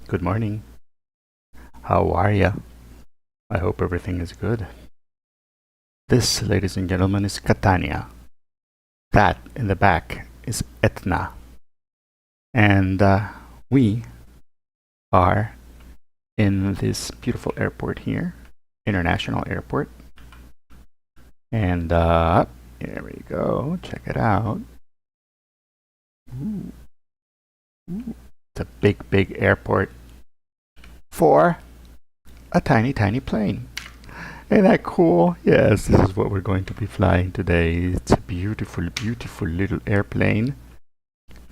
Good morning. How are ya? I hope everything is good. This, ladies and gentlemen, is Catania. That in the back is Etna. And we are in this beautiful airport here, International Airport. And here we go. Check it out. Ooh. Ooh. It's a big, big airport for a tiny, tiny plane. Ain't that cool? Yes, this is what we're going to be flying today. It's a beautiful, beautiful little airplane.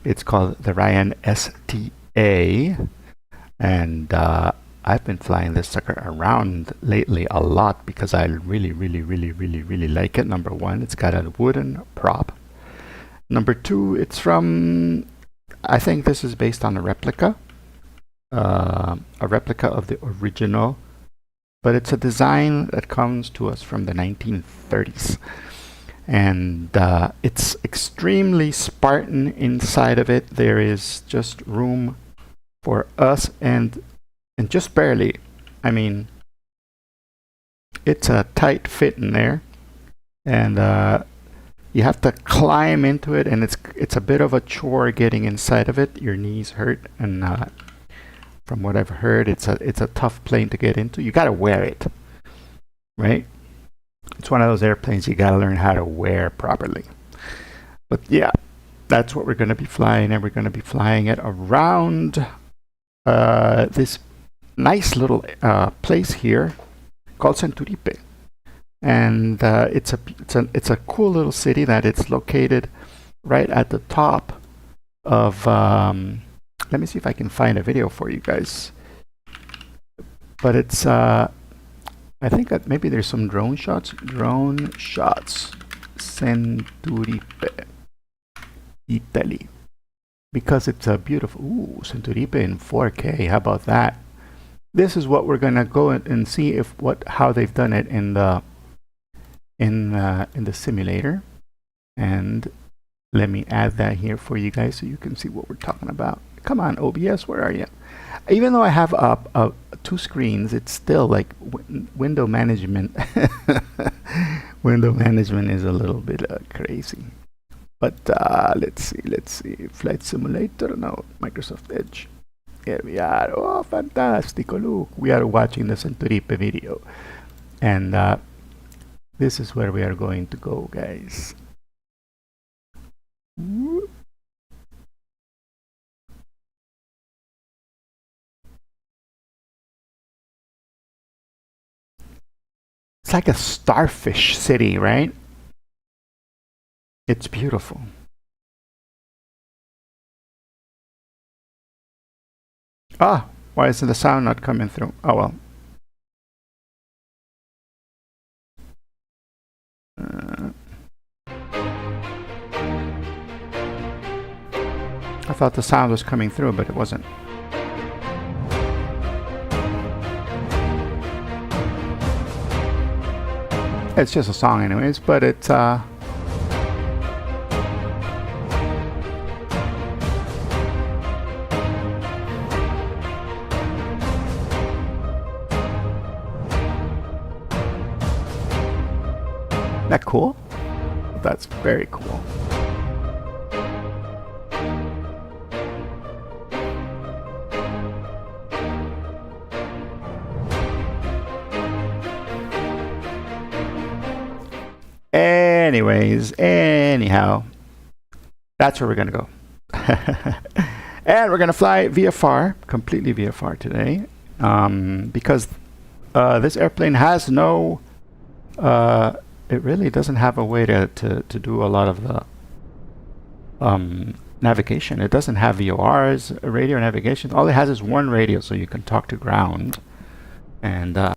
It's called the Ryan STA. And I've been flying this sucker around lately a lot because I really, really, really, really, really like it. Number one, it's got a wooden prop. Number two, it's from, I think this is based on a replica of the original, but it's a design that comes to us from the 1930s. And it's extremely Spartan inside of it. There is just room for us and just barely. I mean, it's a tight fit in there, and you have to climb into it, and it's a bit of a chore getting inside of it. Your knees hurt, and from what I've heard, it's a tough plane to get into. You got to wear it, right? It's one of those airplanes you got to learn how to wear properly. But yeah, that's what we're going to be flying, and we're going to be flying it around this nice little place here called Centuripe. And it's a cool little city that it's located right at the top of let me see if I can find a video for you guys. But it's I think that maybe there's some drone shots. Centuripe, Italy. Because it's a beautiful, Centuripe in 4K. How about that? This is what we're gonna go and see how they've done it in the simulator. And let me add that here for you guys so you can see what we're talking about. Come on, OBS, where are you? Even though I have two screens, it's still like window management. Window management is a little bit crazy. But let's see. Flight Simulator, no, Microsoft Edge. Here we are. Oh, fantastico! Look, we are watching the Centuripe video, and this is where we are going to go, guys. It's like a starfish city, right? It's beautiful. Ah, why is the sound not coming through? Oh well. I thought the sound was coming through, but it wasn't. It's just a song anyways, but it's that cool? That's very cool. Anyhow, that's where we're gonna go. And we're gonna fly VFR, completely VFR today, because this airplane has no it really doesn't have a way to do a lot of the navigation. It doesn't have VORs, radio navigation. All it has is one radio, so you can talk to ground. And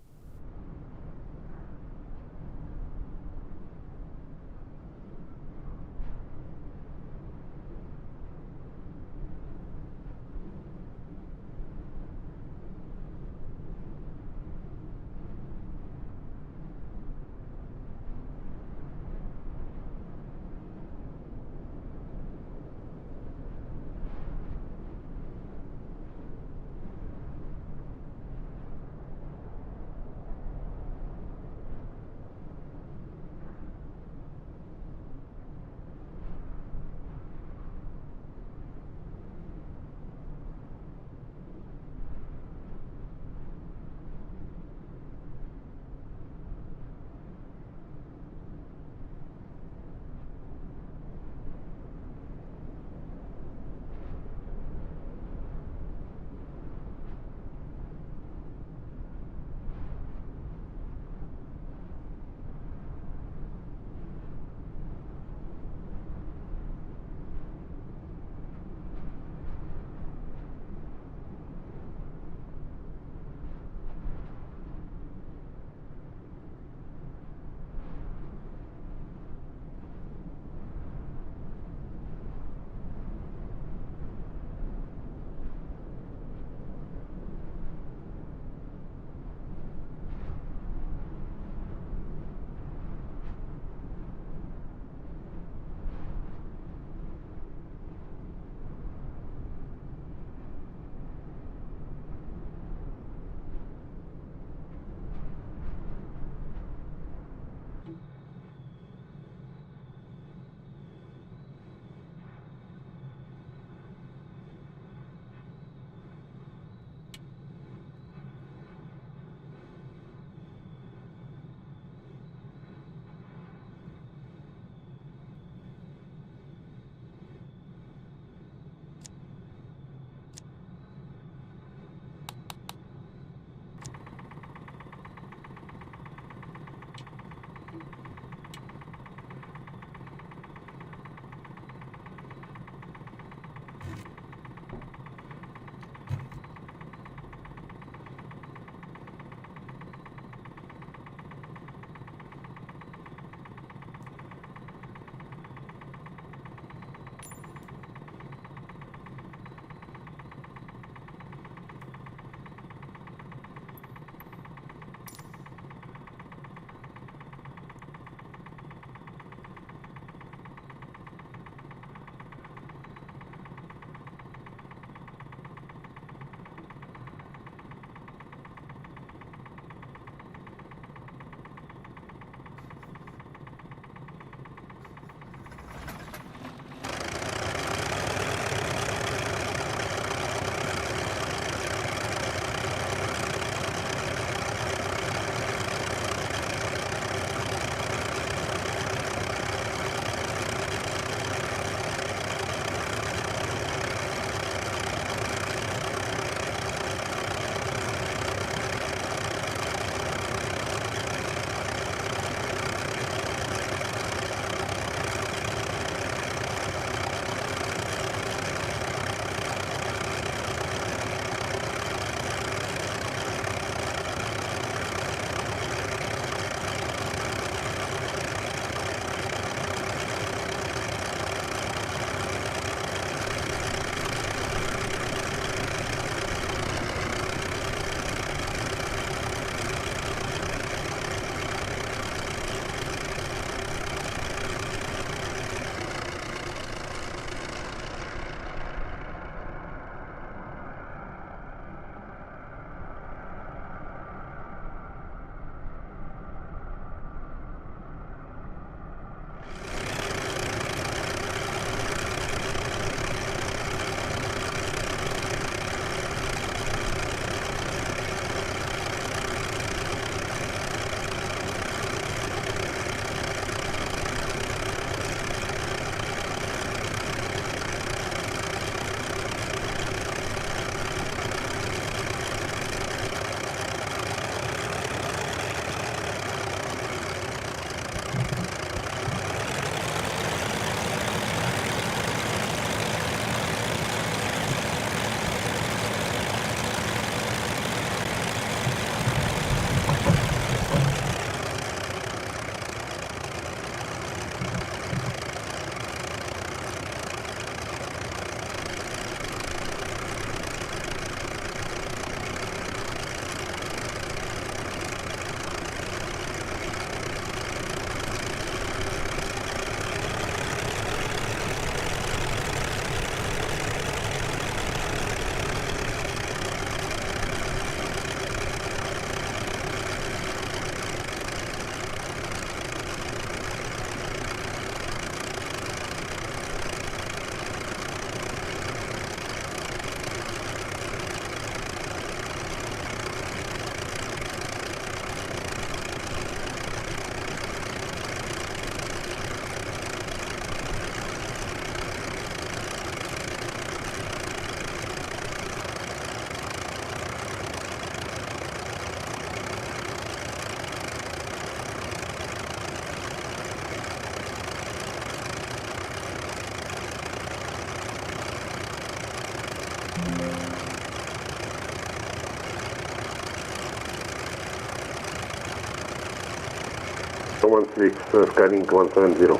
16, scanning 170.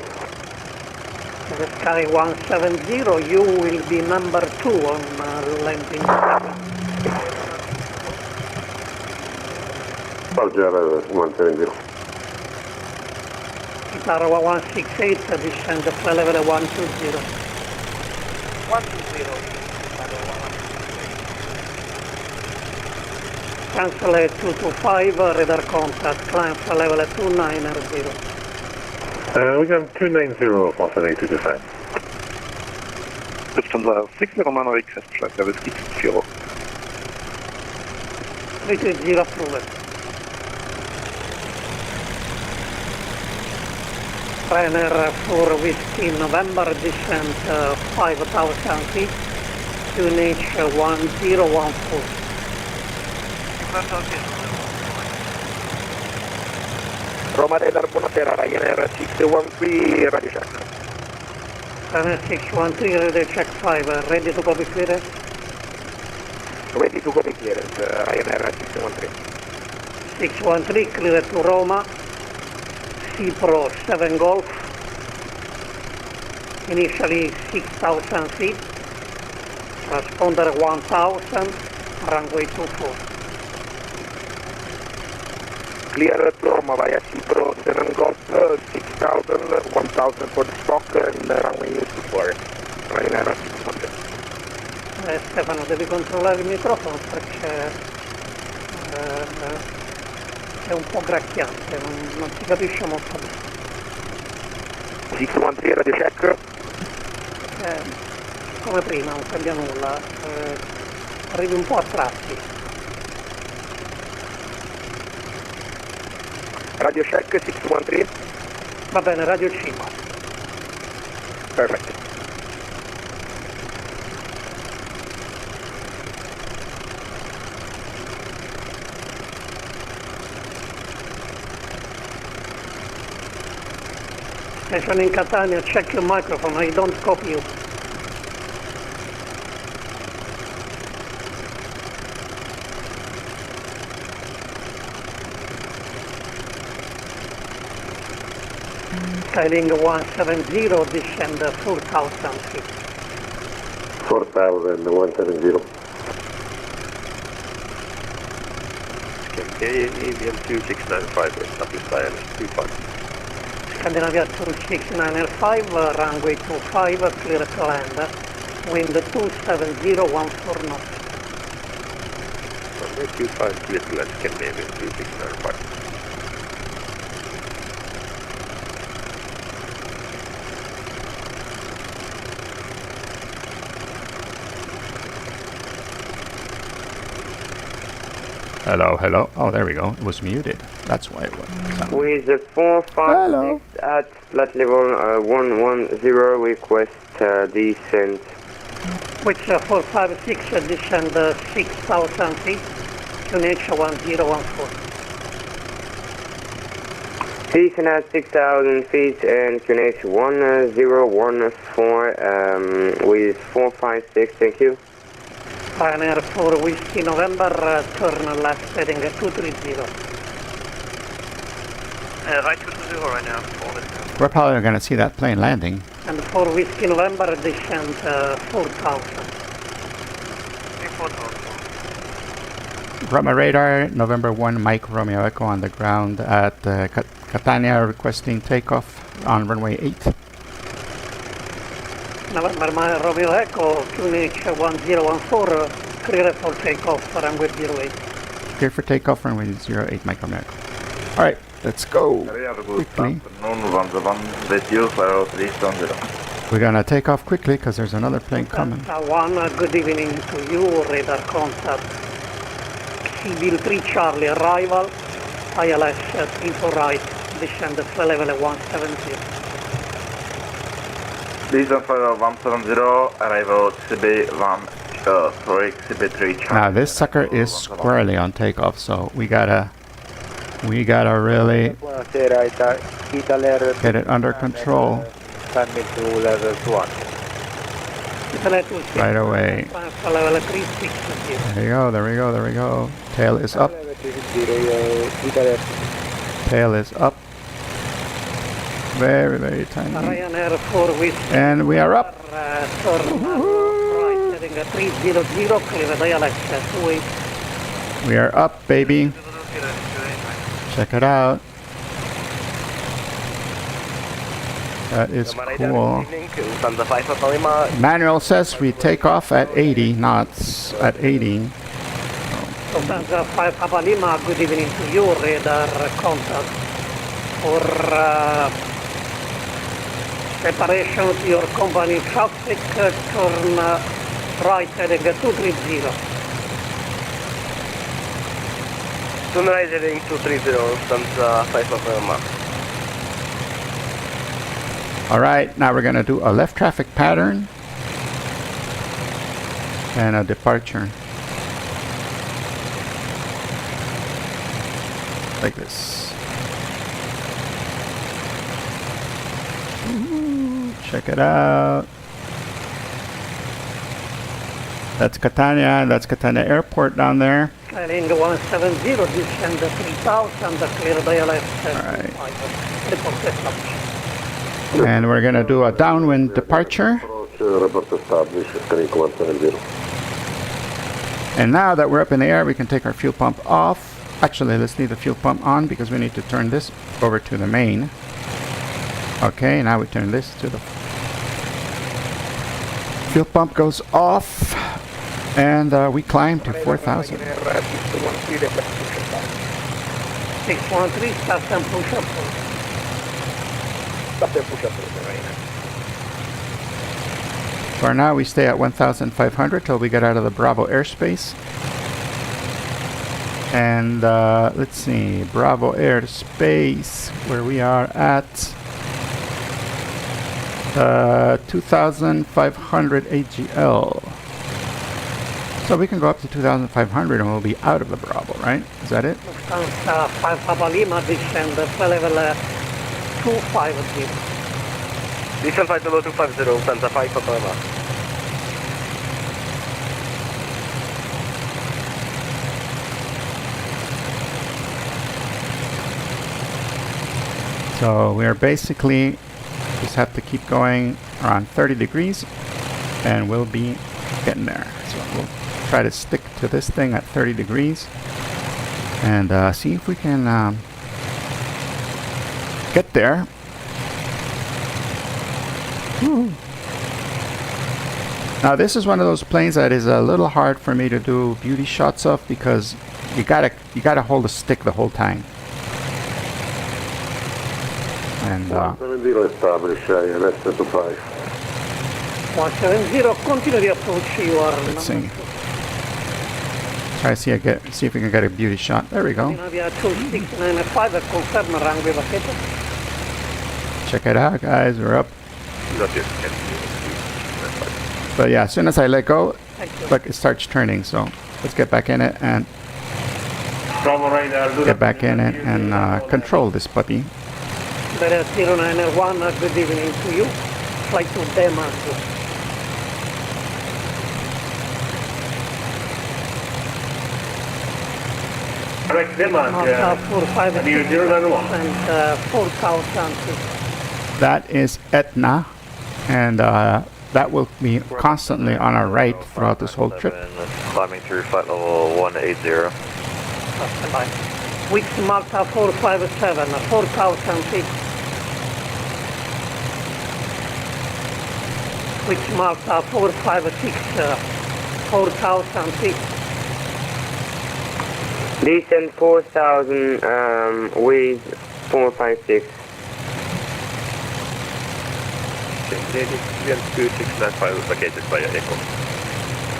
The Sky 170, you will be number 2 on landing 7. Roger, 170. Itaroa 168, descend the flight level 120. 120. Cancel 225, radar contact, climb flight level 290. We got 290, Boston 225. Lufthansa 609 request flight level 60. 330 approved. Ryanair 4 Whiskey November, descent 5,000 feet, QNH 1014. Roma Radar, buonasera, Ryanair 613, radio check. Ryanair 613, radio check 5, ready to copy clearance? Ready to copy clearance, Ryanair 613. 613, clear to Roma, Cipro 7 Golf, initially 6,000 feet, transponder 1,000, runway 24. Clear to Roma via Cipro 7 Golf, 6,000, 1,000 for the stock and runway 24. Ryanair 613. Stefano, devi controllare il microfono perché è un po' gracchiante, non si capisce molto bene. 613 radio check. Come prima, non cambia nulla, arrivi un po' a tratti. Radio check 613. Va bene, radio 5. Perfetto. Station in Catania, check your microphone, I don't copy you. Skyling 170, descend 4,000 feet. 4,000, 170. Scandinavian 2695 is Southeast Island 25. Scandinavia 2695, runway 25, clear to land, wind 27014 knots. Runway 25 clear to land, Scandinavian 2695. Hello, hello. Oh, there we go. It was muted. That's why it wasn't. With the 456 at flight level 110, request descent. Which 456, descend 6,000 feet, QNH 1014. Descent at 6,000 feet and QNH 1014 with 456, thank you. Ryanair 4 Whiskey November, turn left heading 230. Right 220 right now. We're probably going to see that plane landing. And 4 Whiskey November, descend 4,000. 4,000. Roma Radar, November 1, Mike Romeo Echo on the ground at Catania, requesting takeoff on runway 8. November Romeo Echo, QNH 1014, clear for takeoff, runway 08. Clear for takeoff, runway 08, Mike Romeo Echo. All right, let's go quickly. We're going to take off quickly because there's another plane coming. Delta 1, good evening to you, radar contact. Civil 3 Charlie, arrival, ILS 34 right, descend flight level 170. Descent for 170, arrival CB3 Now this sucker is squarely on takeoff, so we gotta really get it under control right away. Flight level 360. There we go. Tail is up. Tail is up. Very, very tiny. Ryanair 4 Whiskey. And we are up. Turn right, heading at 300, clear dial access 28. We are up, baby. Check it out. That is cool. Lufthansa 5 Papa Lima. Manual says we take off at 80 knots. At 80. Lufthansa 5 Papa Lima, good evening to you, radar contact. For separation to your company traffic, turn right heading at 230. Sunrise heading 230, Lufthansa 5 Papa Lima. All right, now we're going to do a left traffic pattern and a departure. Like this. Ooh, check it out. That's Catania. That's Catania Airport down there. Skyling 170, descend 3000, clear dial access. All right. Report established. And we're going to do a downwind departure. Approach, report established, scanning 170. And now that we're up in the air, we can take our fuel pump off. Actually, let's leave the fuel pump on because we need to turn this over to the main. Okay, now we turn this to the... Fuel pump goes off. And we climb to 4,000. 613, start and push up. For now, we stay at 1,500 till we get out of the Bravo airspace. And let's see, Bravo airspace, where we are at 2,500 AGL. So we can go up to 2,500 and we'll be out of the Bravo, right? Is that it? Lufthansa 5 Papa Lima, descend level 250. Descend flight below 250, Lufthansa 5 Papa Lima. So we are basically just have to keep going around 30 degrees and we'll be getting there. So we'll try to stick to this thing at 30 degrees and see if we can get there. Woo. Now this is one of those planes that is a little hard for me to do beauty shots of because you gotta hold the stick the whole time. And 170 established, ILS 25. 170, continue the approach, you are let's see. Try to see if we can get a beauty shot. There we go. Navia 2695, confirm runway vacated. Check it out, guys. We're up. But yeah, as soon as I let go, Thank you. look, it starts turning. So let's get back in it and Bravo radar, get back in it and control this puppy. Better 091, good evening to you. Flight to Denmark. Correct, Denmark. Malta 456 Near 091. and 4,000. That is Etna, and that will be constantly on our right throughout this whole trip. Climbing through flight level 180. Bye. Wix Malta 457, 4,000 feet. Wix Malta 456, 4,000 feet. Descend 4,000 with 456. Scandinavia 2695 vacated by Echo.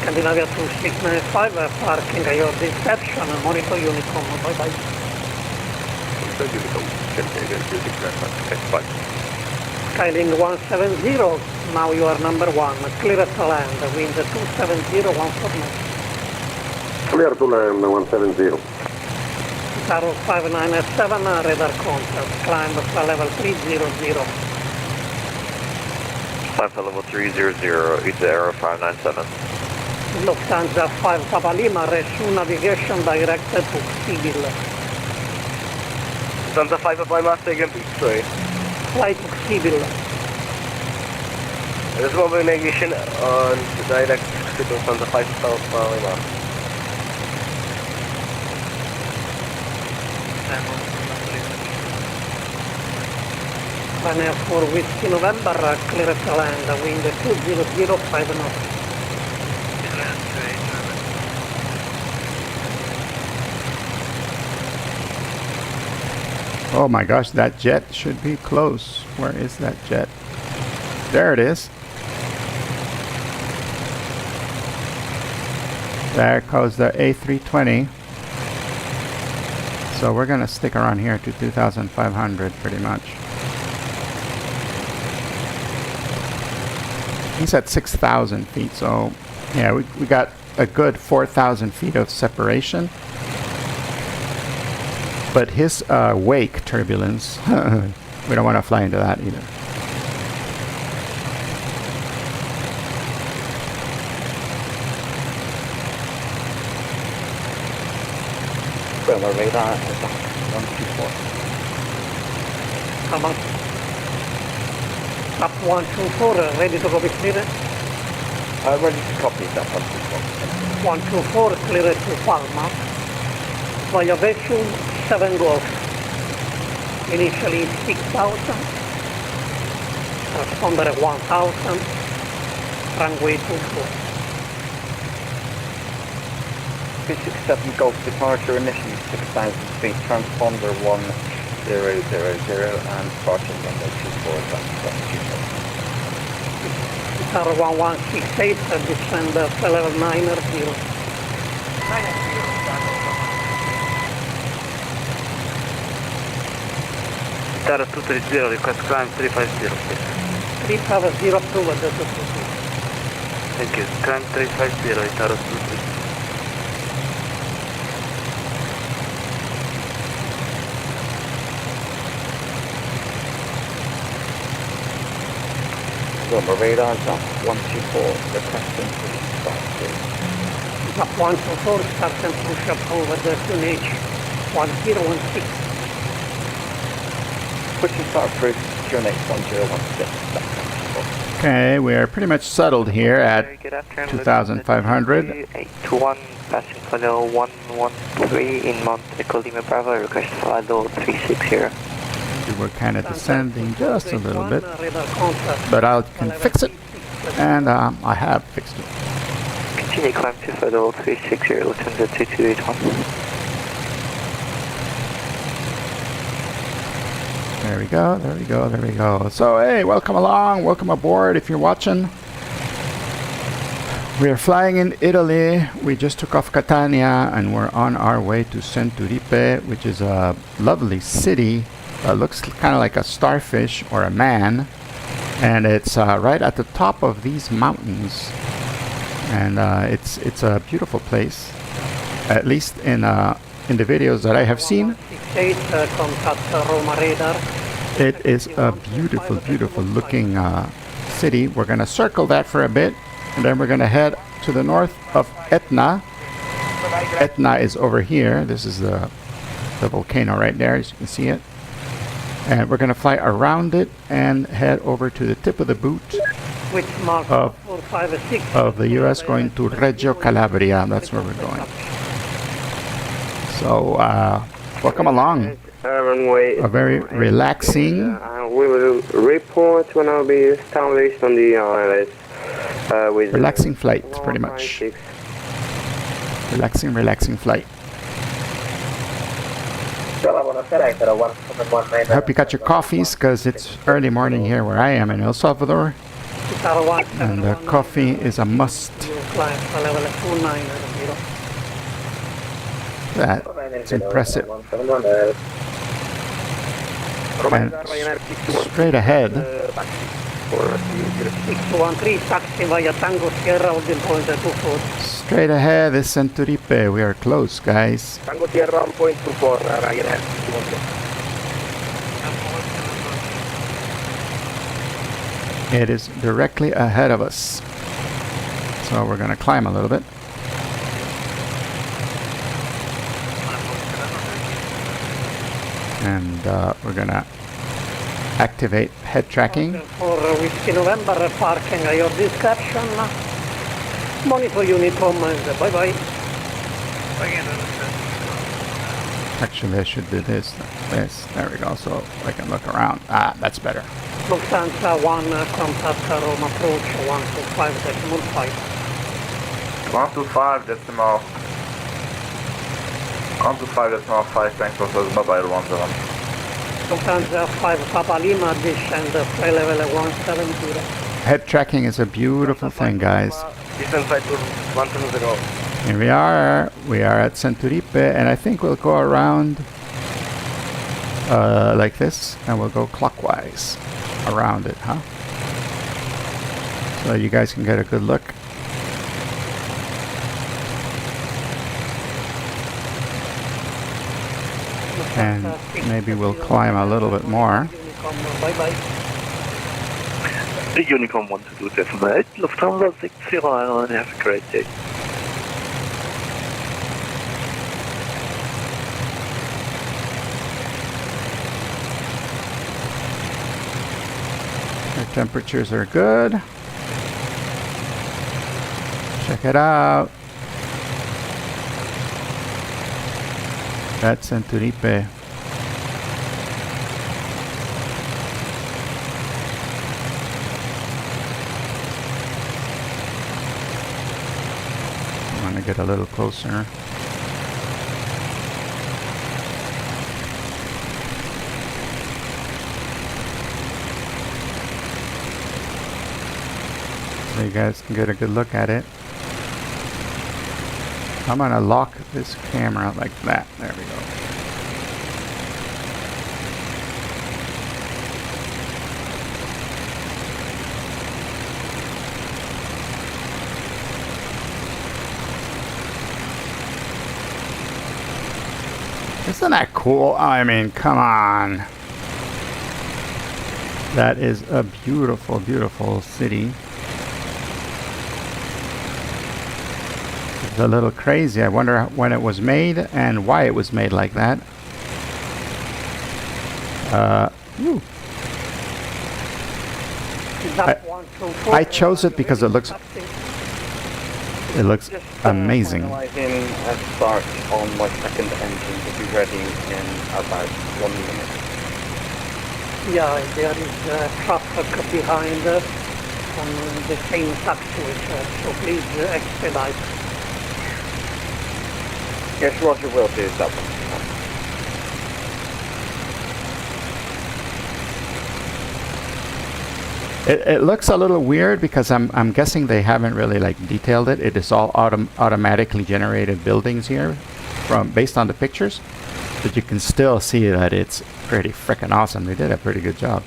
Scandinavia 2695, parking at your reception, monitor Unicom, bye bye. Scandinavia 2695, Skyling 170, now you are number 1, clear to land, wind 270, 149. Clear to land 170. Tower 597, radar contact, climb to level 300. Climb to level 300, East Aero 597. Lufthansa 5 Papa Lima, resume navigation directed to Sibyl. Lufthansa 5 Papa Lima, stay again, please. Sorry. flight to Sibyl. There's one more navigation on the direct signal from the 5 South Lima. Runway 4 Whiskey November, clear to land, wind 2005 knots. Oh my gosh, that jet should be close. Where is that jet? There it is. There goes the A320. So we're gonna stick around here to 2,500 pretty much. He's at 6,000 feet, so yeah, we got a good 4,000 feet of separation. But his wake turbulence, we don't want to fly into that either. Well, our radar is 124. Come on. Up 124, ready to go with clear. Ready to copy that 124. 124, clear to Palma. Via Vecchio, 7 Golf. Initially 6,000. Transponder 1,000. Runway 24. 267 Golf departure, initially 6,000 feet, transponder 1000 and departure runway 24, Guitar 1168, descend level 9 0. Guitar 230, request climb 350, please. 350 approved. Thank you. Climb 350, Guitar 230. Our radar is up 124, requesting please start please. Up 124, start and push up over the QNH 1016. Push and start through QNH 1016. Okay, we are pretty much settled here at 2,500. 821, passing follow 113 in Mount Echo Lima Bravo, request follow 360. We were kind of descending just a little bit, but I can fix it, and I have fixed it. Continue climb to follow 360, Lufthansa 2281. There we go, there we go, there we go. So hey, welcome along, welcome aboard if you're watching. We are flying in Italy. We just took off Catania and we're on our way to Centuripe, which is a lovely city. Looks kind of like a starfish or a man, and it's right at the top of these mountains, and it's a beautiful place, at least in the videos that I have seen. It is a beautiful, beautiful looking city. We're going to circle that for a bit, and then we're going to head to the north of Etna. Etna is over here. This is the volcano right there, as you can see it. And we're going to fly around it and head over to the tip of the boot of the US, going to Reggio Calabria. That's where we're going. So, welcome along. Runway. A very relaxing. We will report when I'll be established on the ILS. With relaxing flight, pretty much. Relaxing flight. I hope you got your coffees, because it's early morning here where I am in El Salvador, and coffee is a must. That's impressive. And straight ahead, 613, taxi via Tango Sierra, holding point 24. Straight ahead is Centuripe. We are close, guys. Tango Sierra on point 24, Ryanair. It is directly ahead of us. So we're going to climb a little bit. And we're going to activate head tracking. For Whiskey November, parking at your discretion. Monitor Unicom and bye-bye. Actually, I should do this. There we go. So I can look around. Ah, that's better. Lufthansa 1, contact Rome approach 125.5. 125 decimal. 125 decimal 5 thanks for bye-bye 17. Lufthansa 5 Papa Lima, descend flight level 170. Head tracking is a beautiful thing, guys. Descent flight to 170. Here we are at Centuripe, and I think we'll go around like this, and we'll go clockwise around it, huh? So you guys can get a good look. And maybe we'll climb a little bit more. Bye-bye. The Unicom 122.8, Lufthansa 601, have a great day. The temperatures are good. Check it out. That's Centuripe. I want to get a little closer. So you guys can get a good look at it. I'm gonna lock this camera like that. There we go. Isn't that cool? I mean, come on. That is a beautiful, beautiful city. It's a little crazy. I wonder when it was made and why it was made like that. I chose it because it looks amazing. Finalizing a start on my second engine to be ready in about 1 minute. Yeah, there is traffic behind on the same taxiway, so please expedite. Yes, Roger, will do that. It looks a little weird because I'm guessing they haven't really like detailed it. It is all automatically generated buildings here based on the pictures, but you can still see that it's pretty freaking awesome. They did a pretty good job.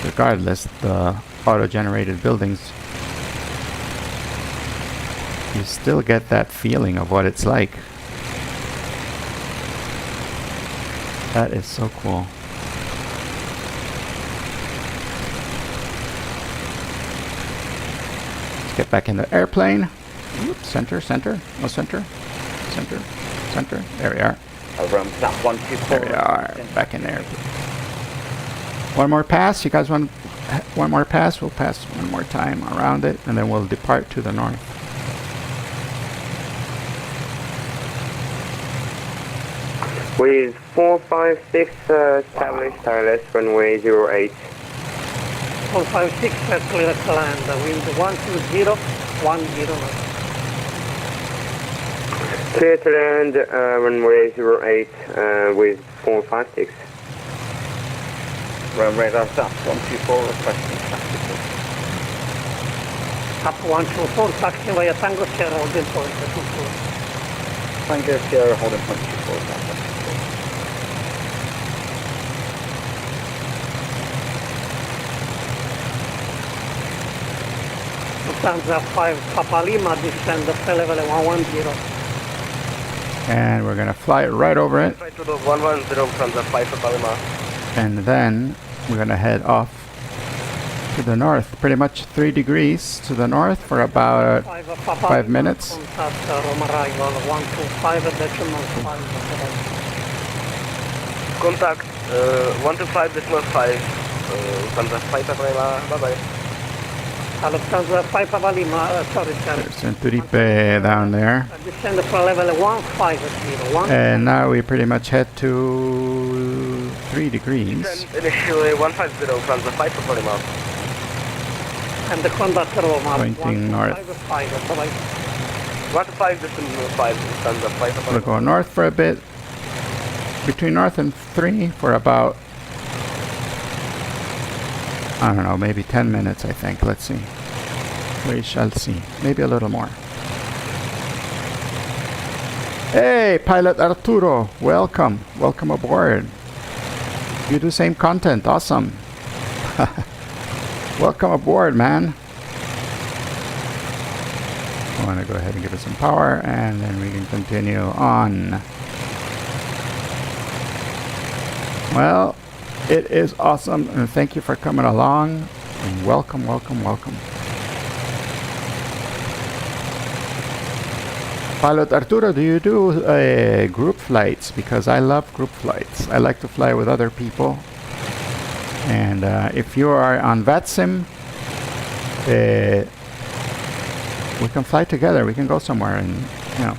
Regardless, the auto-generated buildings, you still get that feeling of what it's like. That is so cool. Let's get back in the airplane. Oops, center. No, center. There we are. Around that 124. There we are. Back in the airplane. One more pass. You guys want one more pass? We'll pass one more time around it, and then we'll depart to the north. With 456 established wireless runway 08. 456 clear to land, wind 120, 10 knots. Clear to land runway 08 with 456. Run radar stop 124, requesting taxi. Up 124, taxi via Tango Sierra, holding point 24. Tango Sierra, holding point 24. Lufthansa 5 Papa Lima, descend the level 110. And we're gonna fly it right over it. Flight to the 110 from the 5 Papa Lima. And then we're gonna head off to the north, pretty much 3 degrees to the north for about 5 minutes. Contact Rome arrival 125.5. Contact 125.5, Lufthansa 5 Papa Lima, bye-bye. Lufthansa 5 Papa Lima, sorry, sir. There's Centuripe down there. Descend for level 150. And now we pretty much head to 3 degrees. Initially 150, Lufthansa 5 Papa Lima. And the conductor Roma. Pointing north. 125, bye-bye. 125, descend 5, Lufthansa 5 Papa We'll Lima. go north for a bit. Between north and 3 for about, I don't know, maybe 10 minutes, I think. Let's see. We shall see. Maybe a little more. Hey, Pilot Arturo. Welcome. Welcome aboard. You do same content. Awesome. Welcome aboard, man. I want to go ahead and give it some power, and then we can continue on. Well, it is awesome, and thank you for coming along. And welcome, welcome, welcome. Pilot Arturo, do you do group flights? Because I love group flights. I like to fly with other people. And if you are on VATSIM, we can fly together. We can go somewhere, and you know.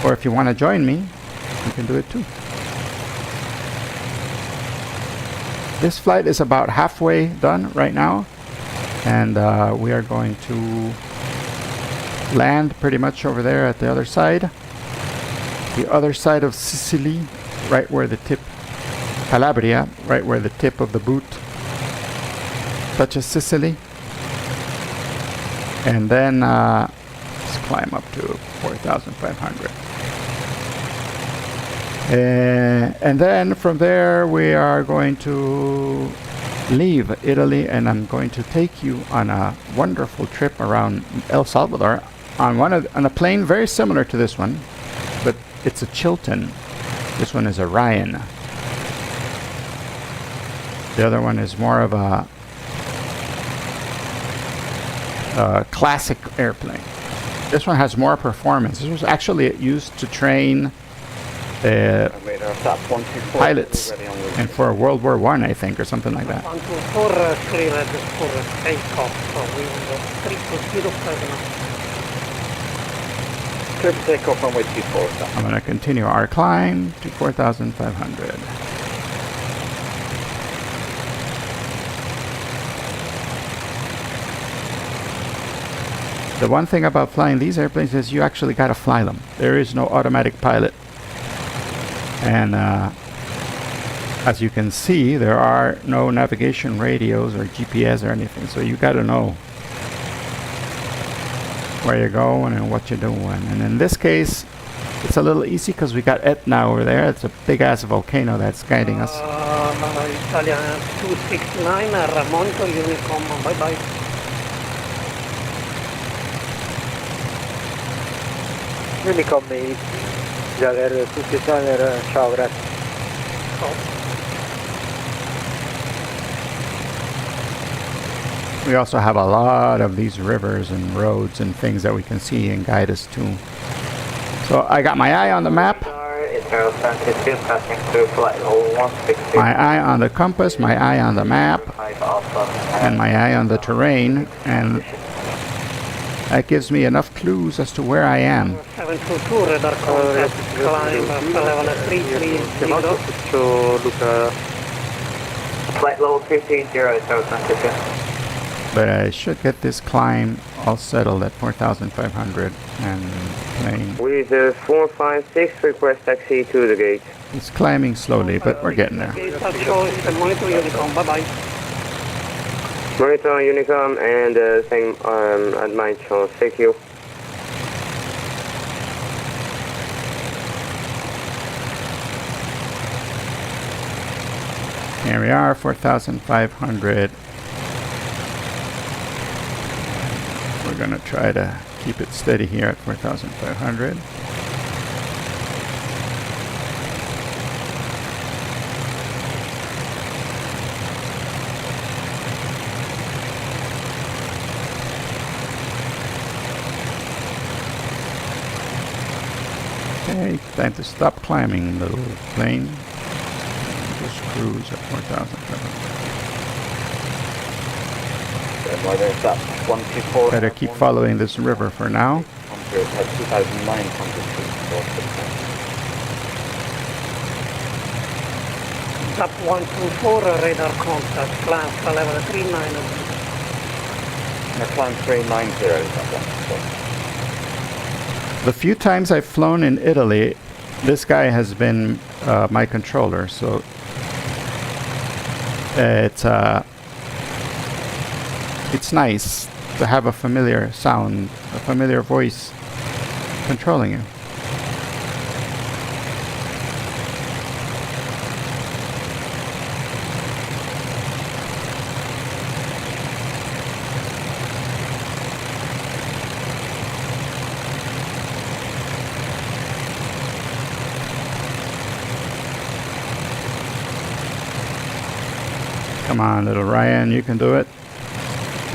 Or if you want to join me, you can do it too. This flight is about halfway done right now, and we are going to land pretty much over there at the other side of Sicily, right where the tip, Calabria, right where the tip of the boot touches Sicily, and then let's climb up to 4,500. And then from there we are going to leave Italy, and I'm going to take you on a wonderful trip around El Salvador on on a plane very similar to this one, but it's a Chilton. This one is a Ryan. The other one is more of a classic airplane. This one has more performance. This was actually used to train pilots, and for World War I, I think, or something like that. 124 cleared for takeoff, so we will 320 Clear for takeoff runway 24, sir. I'm going to continue our climb to 4,500. The one thing about flying these airplanes is you actually got to fly them. There is no automatic pilot. And as you can see, there are no navigation radios or GPS or anything, so you got to know where you're going and what you're doing. And in this case, it's a little easy because we got Etna over there. It's a big-ass volcano that's guiding us. Italia 269, Ramonto, Unicom, bye-bye. Unicom, Jaler 269, ciao, grazie. We also have a lot of these rivers and roads and things that we can see and guide us to. So I got my eye on the map, my eye on the compass, my eye on the map, and my eye on the terrain, and that gives me enough clues as to where I am. 722 radar contact, climb level 330. Flight level 330, so But I should get this climb all settled at 4,500 and plane. With 456, request taxi to the gate. It's climbing slowly, but we're getting there. Gate choice, monitor Unicom, bye-bye. Monitor Unicom and same at my choice. Thank you. Here we are, 4,500. We're going to try to keep it steady here at 4,500. Okay, time to stop climbing, little plane. Just cruise at 4,700. There's that 124. Better keep following this river for now. 2,900 feet north of Tap 124, radar contact, climb level 39. the climb 390 is that one. The few times I've flown in Italy, this guy has been my controller, so it's nice to have a familiar sound, a familiar voice controlling you. Come on, little Ryan, you can do it.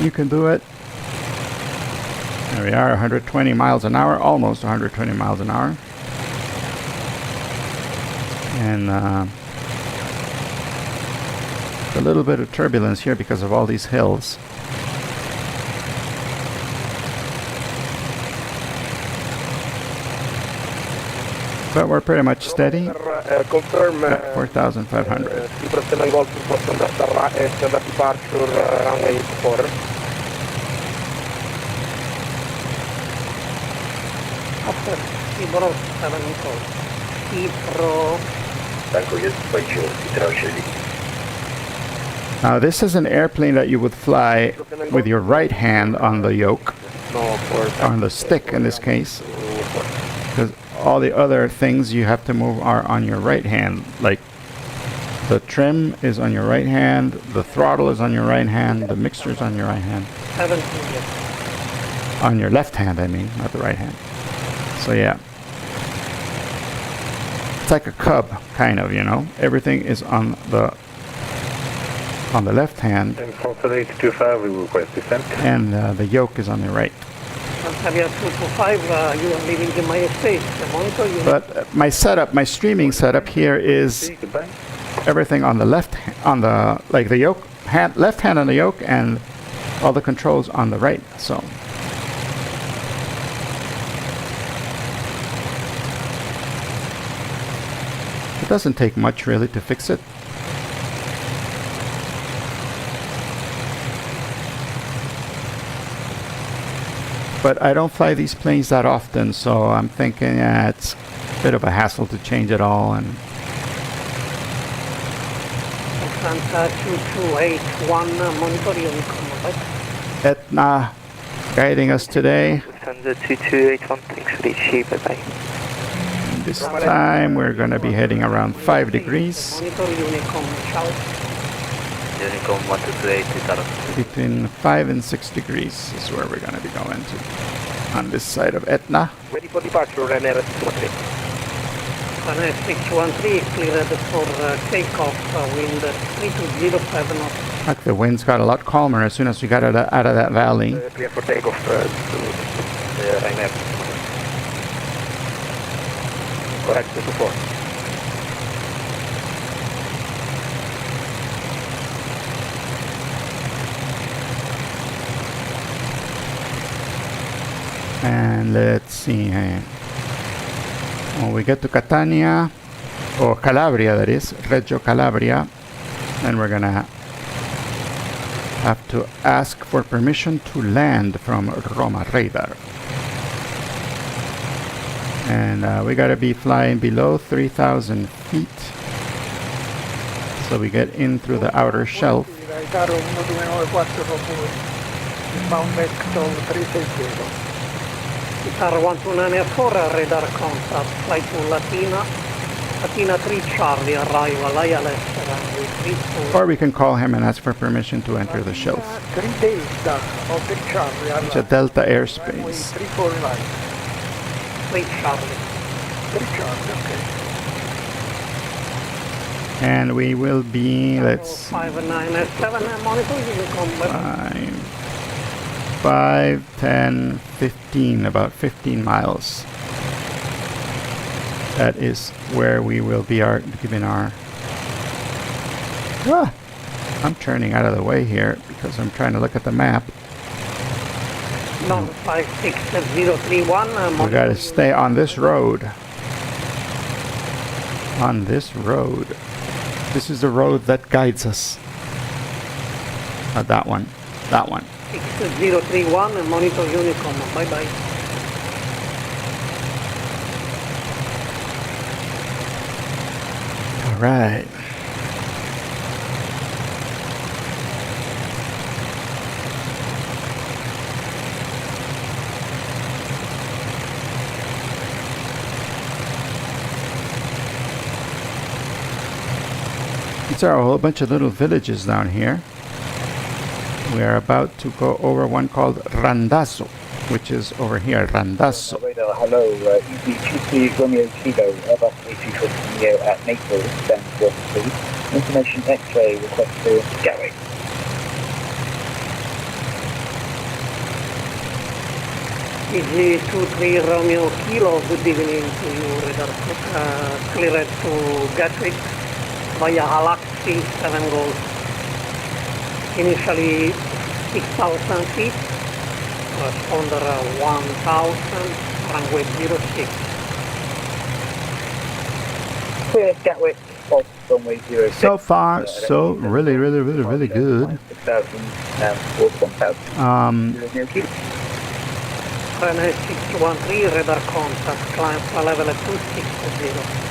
You can do it. There we are, 120 miles an hour, almost 120 miles an hour. And a little bit of turbulence here because of all these hills. But we're pretty much steady Confirm. at 4,500. International Golf standard departure runway 4. After Cibro 7 calls. Cibro. Now this is an airplane that you would fly with your right hand on the yoke, on the stick in this case, because all the other things you have to move are on your right hand, like the trim is on your right hand, the throttle is on your right hand, the mixture is on your right hand. 17. On your left hand, I mean, not the right hand. So yeah. It's like a cub, kind of, you know? Everything is on the left hand, And Foxtrot 825, we request descent. and the yoke is on the right. Antalya 225, you are leaving the MySpace. Monitor you. But my setup, my streaming setup here is Goodbye. everything on the left, on the, like the yoke, left hand on the yoke, and all the controls on the right, so. It doesn't take much really to fix it. But I don't fly these planes that often, so I'm thinking, yeah, it's a bit of a hassle to change it all. And Santa 2281, monitor you come back. Etna guiding us today. Lufthansa 2281, thanks for the sheep, bye-bye. This time we're going to be heading around 5 degrees. Monitor Unicom, ciao. Unicom 128, 2000. Between 5 and 6 degrees is where we're going to be going to. On this side of Etna. Ready for departure, Ryanair 613. Ryanair 613 cleared for takeoff, wind 3207 knots. Like the winds got a lot calmer as soon as we got out of that valley. Clear for takeoff to Ryanair. Correct, 24. And let's see. When we get to Catania, or Calabria that is, Reggio Calabria, then we're gonna have to ask for permission to land from Roma radar. And we gotta be flying below 3,000 feet. So we get in through the outer shelf. Caro 1294 inbound back to 360. Guitar 1294, radar contact, flight to Latina. Latina 3 Charlie, arrival, ILS, runway 34. Or we can call him and ask for permission to enter the shelf. 3 Delta of 3 Charlie. It's a Delta airspace. 349. 3 Charlie. 3 Charlie, okay. And we will be, let's see, 597, monitor Unicom, bye-bye. 5, 10, 15, about 15 miles. That is where we will be giving our... Ah, I'm turning out of the way here because I'm trying to look at the map. No, 56031. We gotta stay on this road. On this road. This is the road that guides us. That one. That one. 6031, monitor Unicom. Bye-bye. All right. There are a whole bunch of little villages down here. We are about to go over one called Randazzo, which is over here, Randazzo. Radar, hello, EV Romeo Kilo, Airbus A220 Neo at Naples, stand 1 please. Information X-ray, request for Gatwick. EG23 Romeo Kilo, good evening to you, radar cleared to Gatwick via Galaxy 7 Golf. Initially 6,000 feet, under 1,000, runway 06. Clear Gatwick, off runway 06. So far, so really good. 6,000 and 1,000. Runway 613, radar contact, climb for level 260.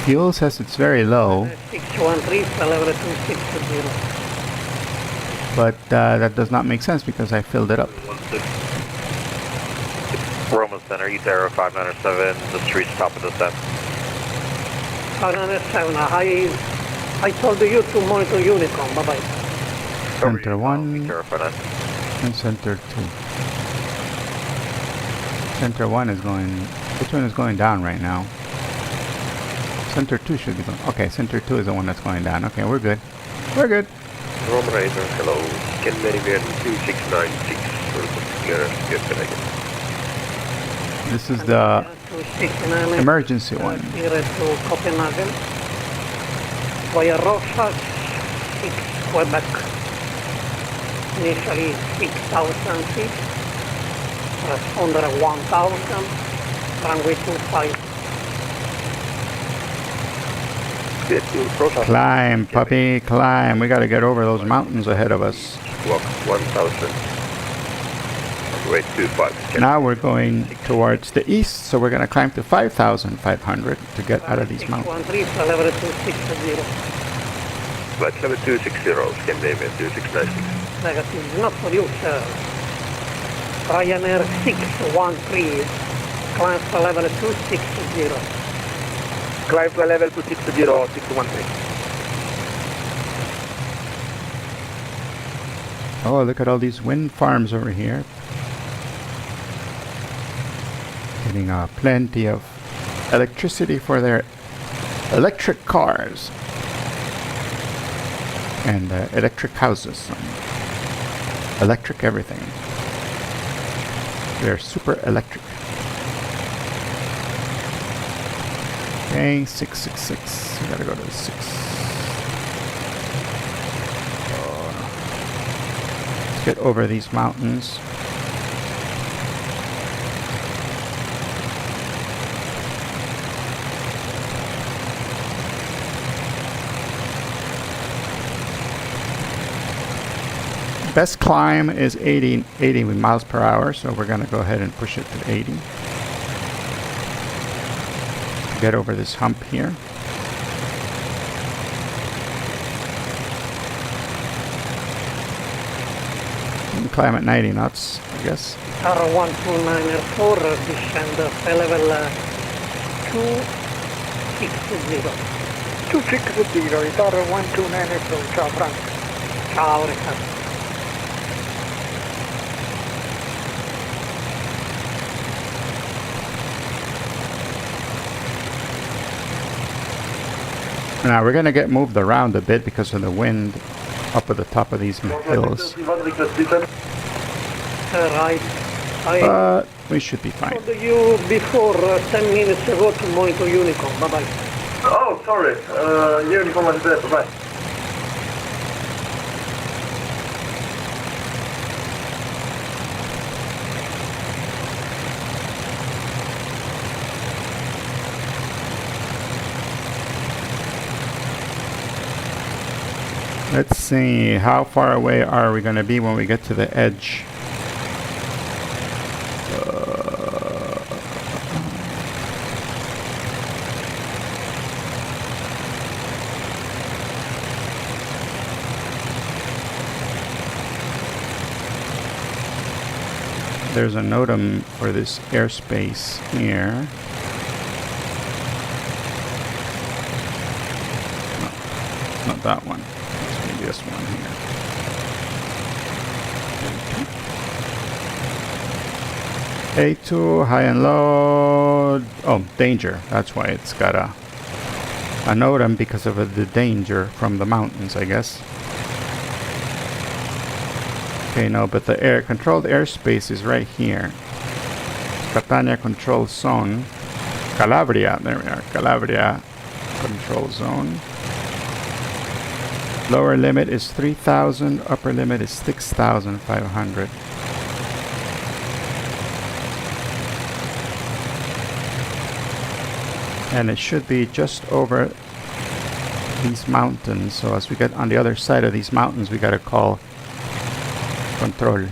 Fuel says it's very low. 613 for level 260. But that does not make sense because I filled it up. Roman Center, East Aero 597, the street's top of descent. 597, I told you to monitor Unicom, bye-bye. Center 1 East Aero 597. and Center 2. Center 1 is going... Which one is going down right now? Center 2 should be going... Okay, Center 2 is the one that's going down. Okay, we're good. We're good. Roman Razor, hello. Can Meridian 2696 for This is the 269 emergency one. Here to Copenhagen. Via Rochas, 6 Quebec. Initially 6,000 feet. Under 1,000. Runway 25. Climb, puppy, climb. We gotta get over those mountains ahead of us. Walk 1,000. Runway 25. Now we're going towards the east, so we're gonna climb to 5,500 to get out of these mountains. 613 for level 260. Flight level 260, Scandinavian 2696. Negative, not for you, sir. Ryanair 613, climb for level 260. Climb to level 260, 613. Oh, look at all these wind farms over here. Getting plenty of electricity for their electric cars and electric houses and electric everything. They're super electric. Okay, 666. We gotta go to the 6. Let's get over these mountains. Best climb is 80 miles per hour, so we're gonna go ahead and push it to 80. Get over this hump here. And climb at 90 knots, I guess. R12904, descend level 260. 260, it's R129, ciao Frank. Ciao, Riccardo. Now we're gonna get moved around a bit because of the wind up at the top of these hills. Right, I We should be fine. told you before 10 minutes ago to monitor Unicom. Bye-bye. Oh, sorry. Uniform is there. Bye. Let's see, how far away are we going to be when we get to the edge? There's a NOTAM for this airspace here. No, not that one. It's this one here. A2, high and low. Oh, danger. That's why it's got a NOTAM, because of the danger from the mountains, I guess. Okay, no, but the controlled airspace is right here. Catania control zone. Calabria, there we are. Calabria control zone. Lower limit is 3,000, upper limit is 6,500. And it should be just over these mountains. So as we get on the other side of these mountains, we gotta call control.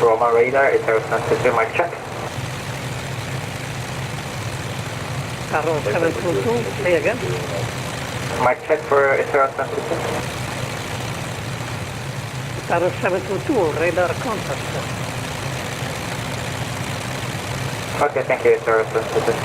Roma radar, it's our sensitive mic check. Carro 722, say again. Mic check for Israel sensitive. Carro 722, radar contact. Okay, thank you, Israel sensitive.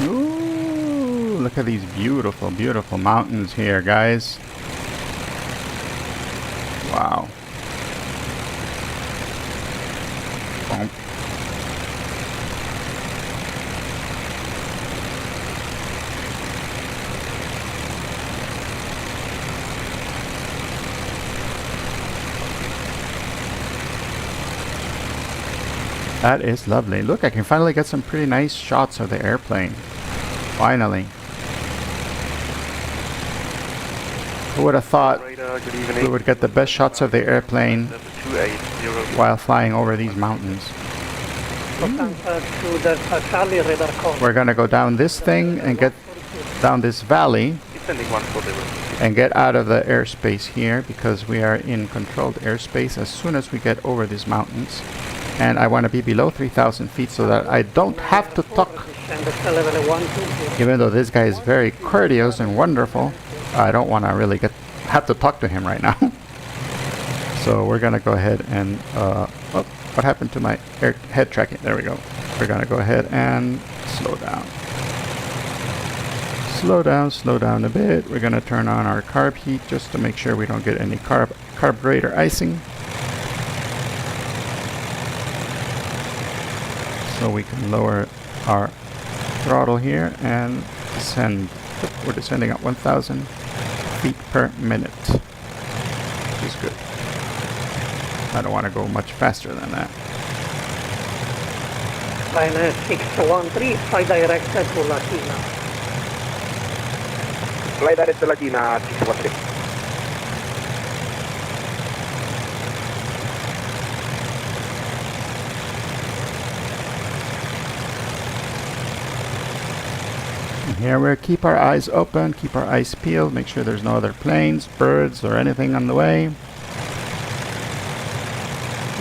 Ooh, look at these beautiful, beautiful mountains here, guys. Wow. Boom. That is lovely. Look, I can finally get some pretty nice shots of the airplane. Finally. Who would have thought we would get the best shots of the airplane while flying over these mountains? We're gonna go down this thing and get down this valley and get out of the airspace here, because we are in controlled airspace as soon as we get over these mountains. And I want to be below 3,000 feet so that I don't have to talk. Even though this guy is very courteous and wonderful, I don't want to really have to talk to him right now. So we're going to go ahead and... oh, what happened to my head tracking? There we go. We're going to go ahead and slow down. Slow down a bit. We're going to turn on our carb heat just to make sure we don't get any carburetor icing. So we can lower our throttle here and descend. We're descending at 1,000 feet per minute, which is good. I don't want to go much faster than that. Line 613, fly direct to Latina. Fly direct to Latina 613. Here we keep our eyes open, keep our eyes peeled, make sure there's no other planes, birds, or anything on the way.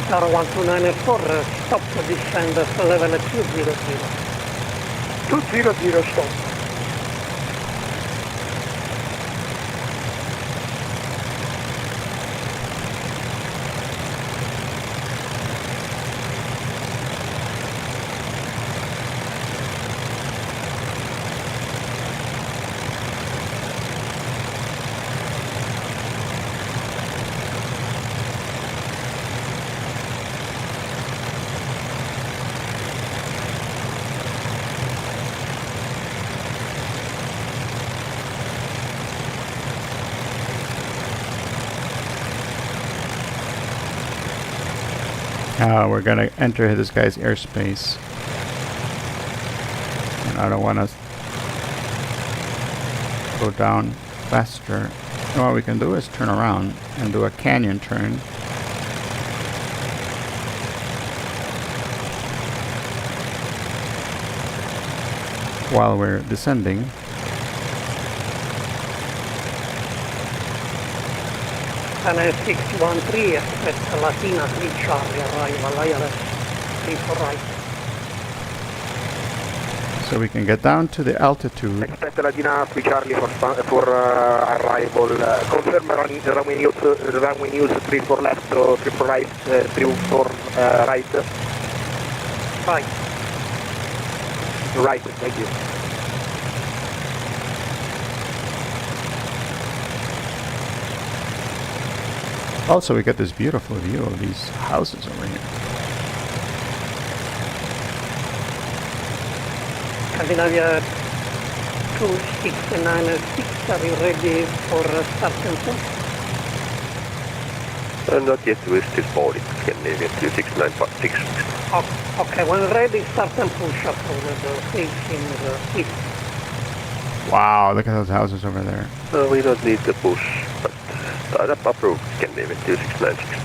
Star 1294, stop to descend level 200. 200 stop. We're gonna enter this guy's airspace. And I don't want to go down faster. What we can do is turn around and do a canyon turn. While we're descending. And 613, expect Latina 3 Charlie, arrival, ILS 3 for right. So we can get down to the altitude. Expect Latina 3 Charlie for arrival. Confirm runway news 3 for left, 3 for right, 3 for right. Right. Right, thank you. Also, we get this beautiful view of these houses over here. Scandinavia 2696, are you ready for start and push? Not yet, we're still boarding. Scandinavian 2696. Okay, when ready, start and push up with the facing east. Wow, look at those houses over there. We don't need the push, but start up approved. Scandinavian 2696.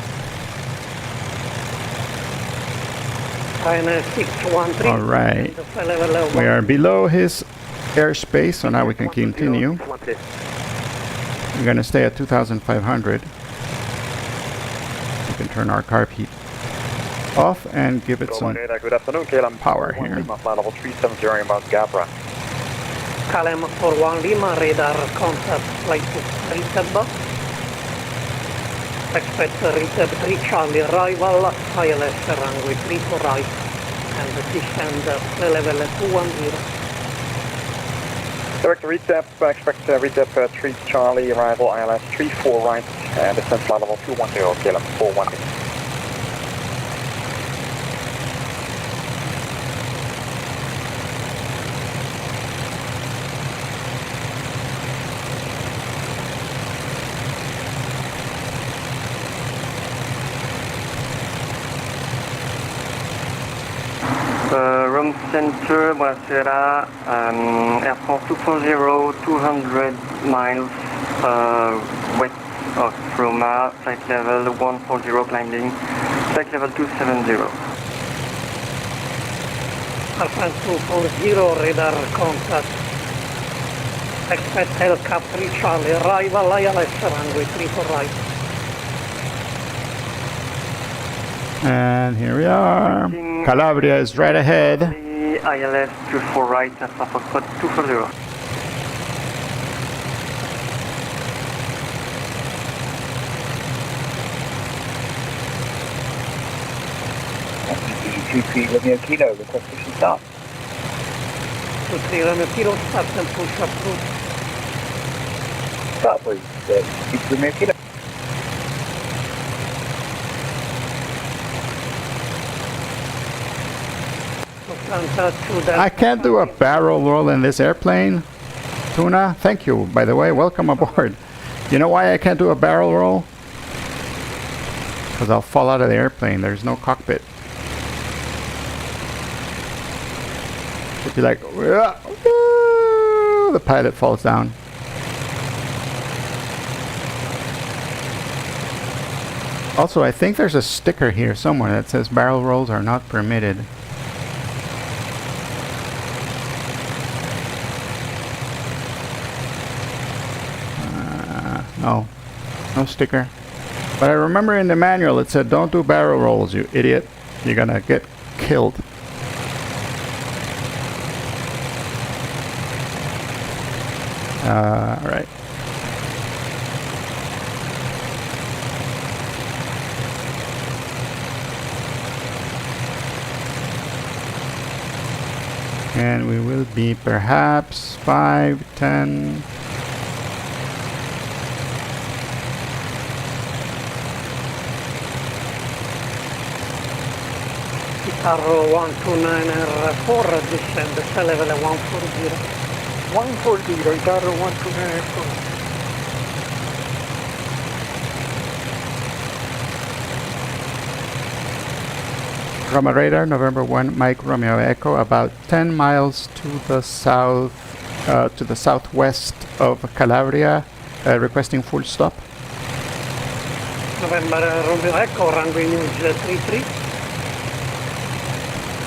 And 613. All right. We are below his airspace, so now we can continue. We're going to stay at 2,500. We can turn our carb heat off and give it some Good afternoon, KLM power here. level 370 about Gabra. KLM 41 Lima, radar contact flight to reset. Expect reset 3 Charlie arrival, ILS runway 3 for right, and descend level 210. Direct retap, expect retap 3 Charlie arrival, ILS 3 4 right, and descent level 210, KLM 41. Rome Center, Buonasera, Air France 240, 200 miles west of Roma, flight level 140 climbing, flight level 270. Air France 240, radar contact. Expect Hellcat 3 Charlie arrival, ILS runway 3 for right. And here we are. Calabria is right ahead. ILS 2 for right, and Foxtrot 240. GP Romeo Kilo, request push and start. 23 Romeo Kilo, start and push approved. Start please, GP Romeo Kilo. I can't do a barrel roll in this airplane. Tuna, thank you, by the way. Welcome aboard. You know why I can't do a barrel roll? Because I'll fall out of the airplane. There's no cockpit. It'd be like, the pilot falls down. Also, I think there's a sticker here somewhere that says barrel rolls are not permitted. No sticker. But I remember in the manual it said, don't do barrel rolls, you idiot. You're gonna get killed. All right. And we will be perhaps 5, 10. Guitarro 129R4, descend the level 140. 140, Guitarro 129. Roma radar, November 1, Mike Romeo Echo, about 10 miles to the south, to the southwest of Calabria, requesting full stop. November Romeo Echo, runway news 33.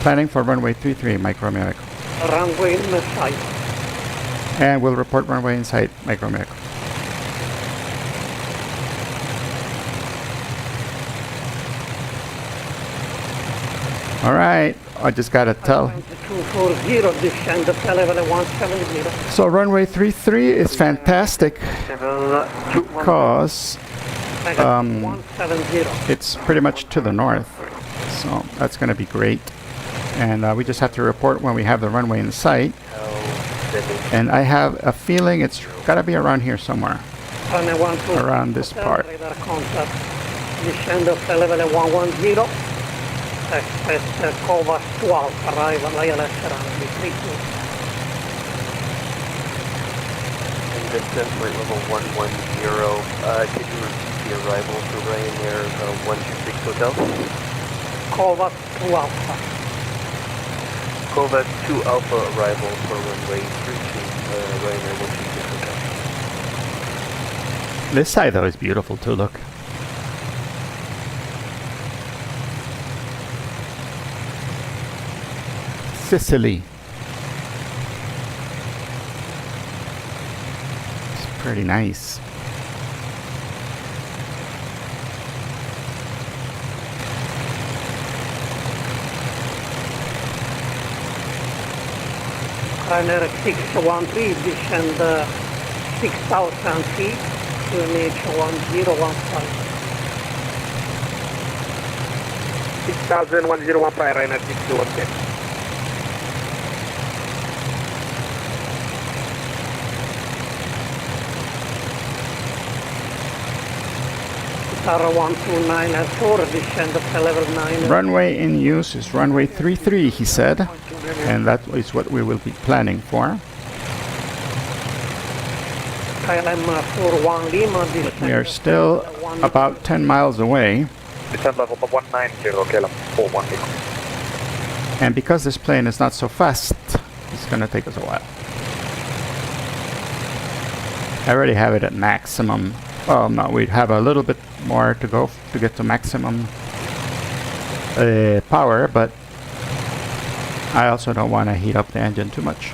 Planning for runway 33, Mike Romeo Echo. Runway in sight. And we'll report runway in sight, Mike Romeo Echo. All right, I just gotta tell. 240, descend the level 170. So runway 33 is fantastic because 170. it's pretty much to the north. So that's gonna be great. And we just have to report when we have the runway in sight. And I have a feeling it's gotta be around here somewhere. Around this part. Descend the level 110. Expect Covas 12, arrival ILS runway 32. And descent flight level 110, can you repeat the arrival for Ryanair 126 Hotel? Covas 2 Alpha. Covas 2 Alpha arrival for runway 32, Ryanair 126 Hotel. This side though is beautiful too, look. Sicily. It's pretty nice. Ryanair 613, descend 6,000 feet, QNH 1015. 6,000, 101 Ryanair 613. Guitarro 129R4, descend the level 9. Runway in use is runway 33, he said. And that is what we will be planning for. KLM 41 Lima, We are still about 10 miles away. Descent level 190, KLM 41 Lima. And because this plane is not so fast, it's going to take us a while. I already have it at maximum. Well, no, we have a little bit more to go to get to maximum power, but I also don't want to heat up the engine too much.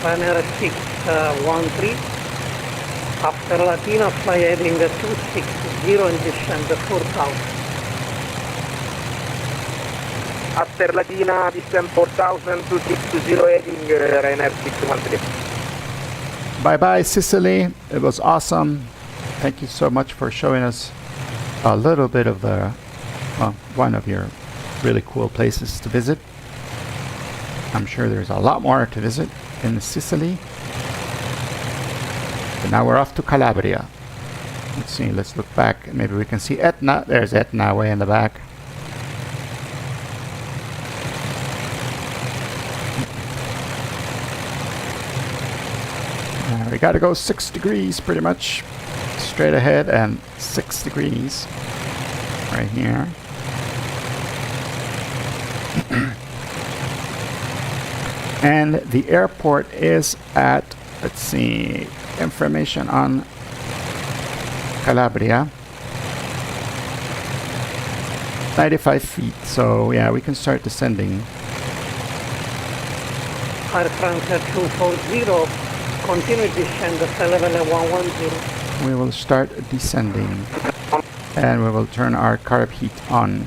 Ryanair 613. After Latina, fly heading 260 and descend 4,000. After Latina, descend 4,000, 260 heading Ryanair 613. Bye-bye, Sicily. It was awesome. Thank you so much for showing us a little bit of the one of your really cool places to visit. I'm sure there's a lot more to visit in Sicily. But now we're off to Calabria. Let's see, let's look back. Maybe we can see Etna. There's Etna way in the back. We gotta go 6 degrees pretty much straight ahead and 6 degrees right here. And the airport is at, let's see, information on Calabria. 95 feet, so yeah, we can start descending. Air France 240, continue descend level 110. We will start descending, and we will turn our carb heat on.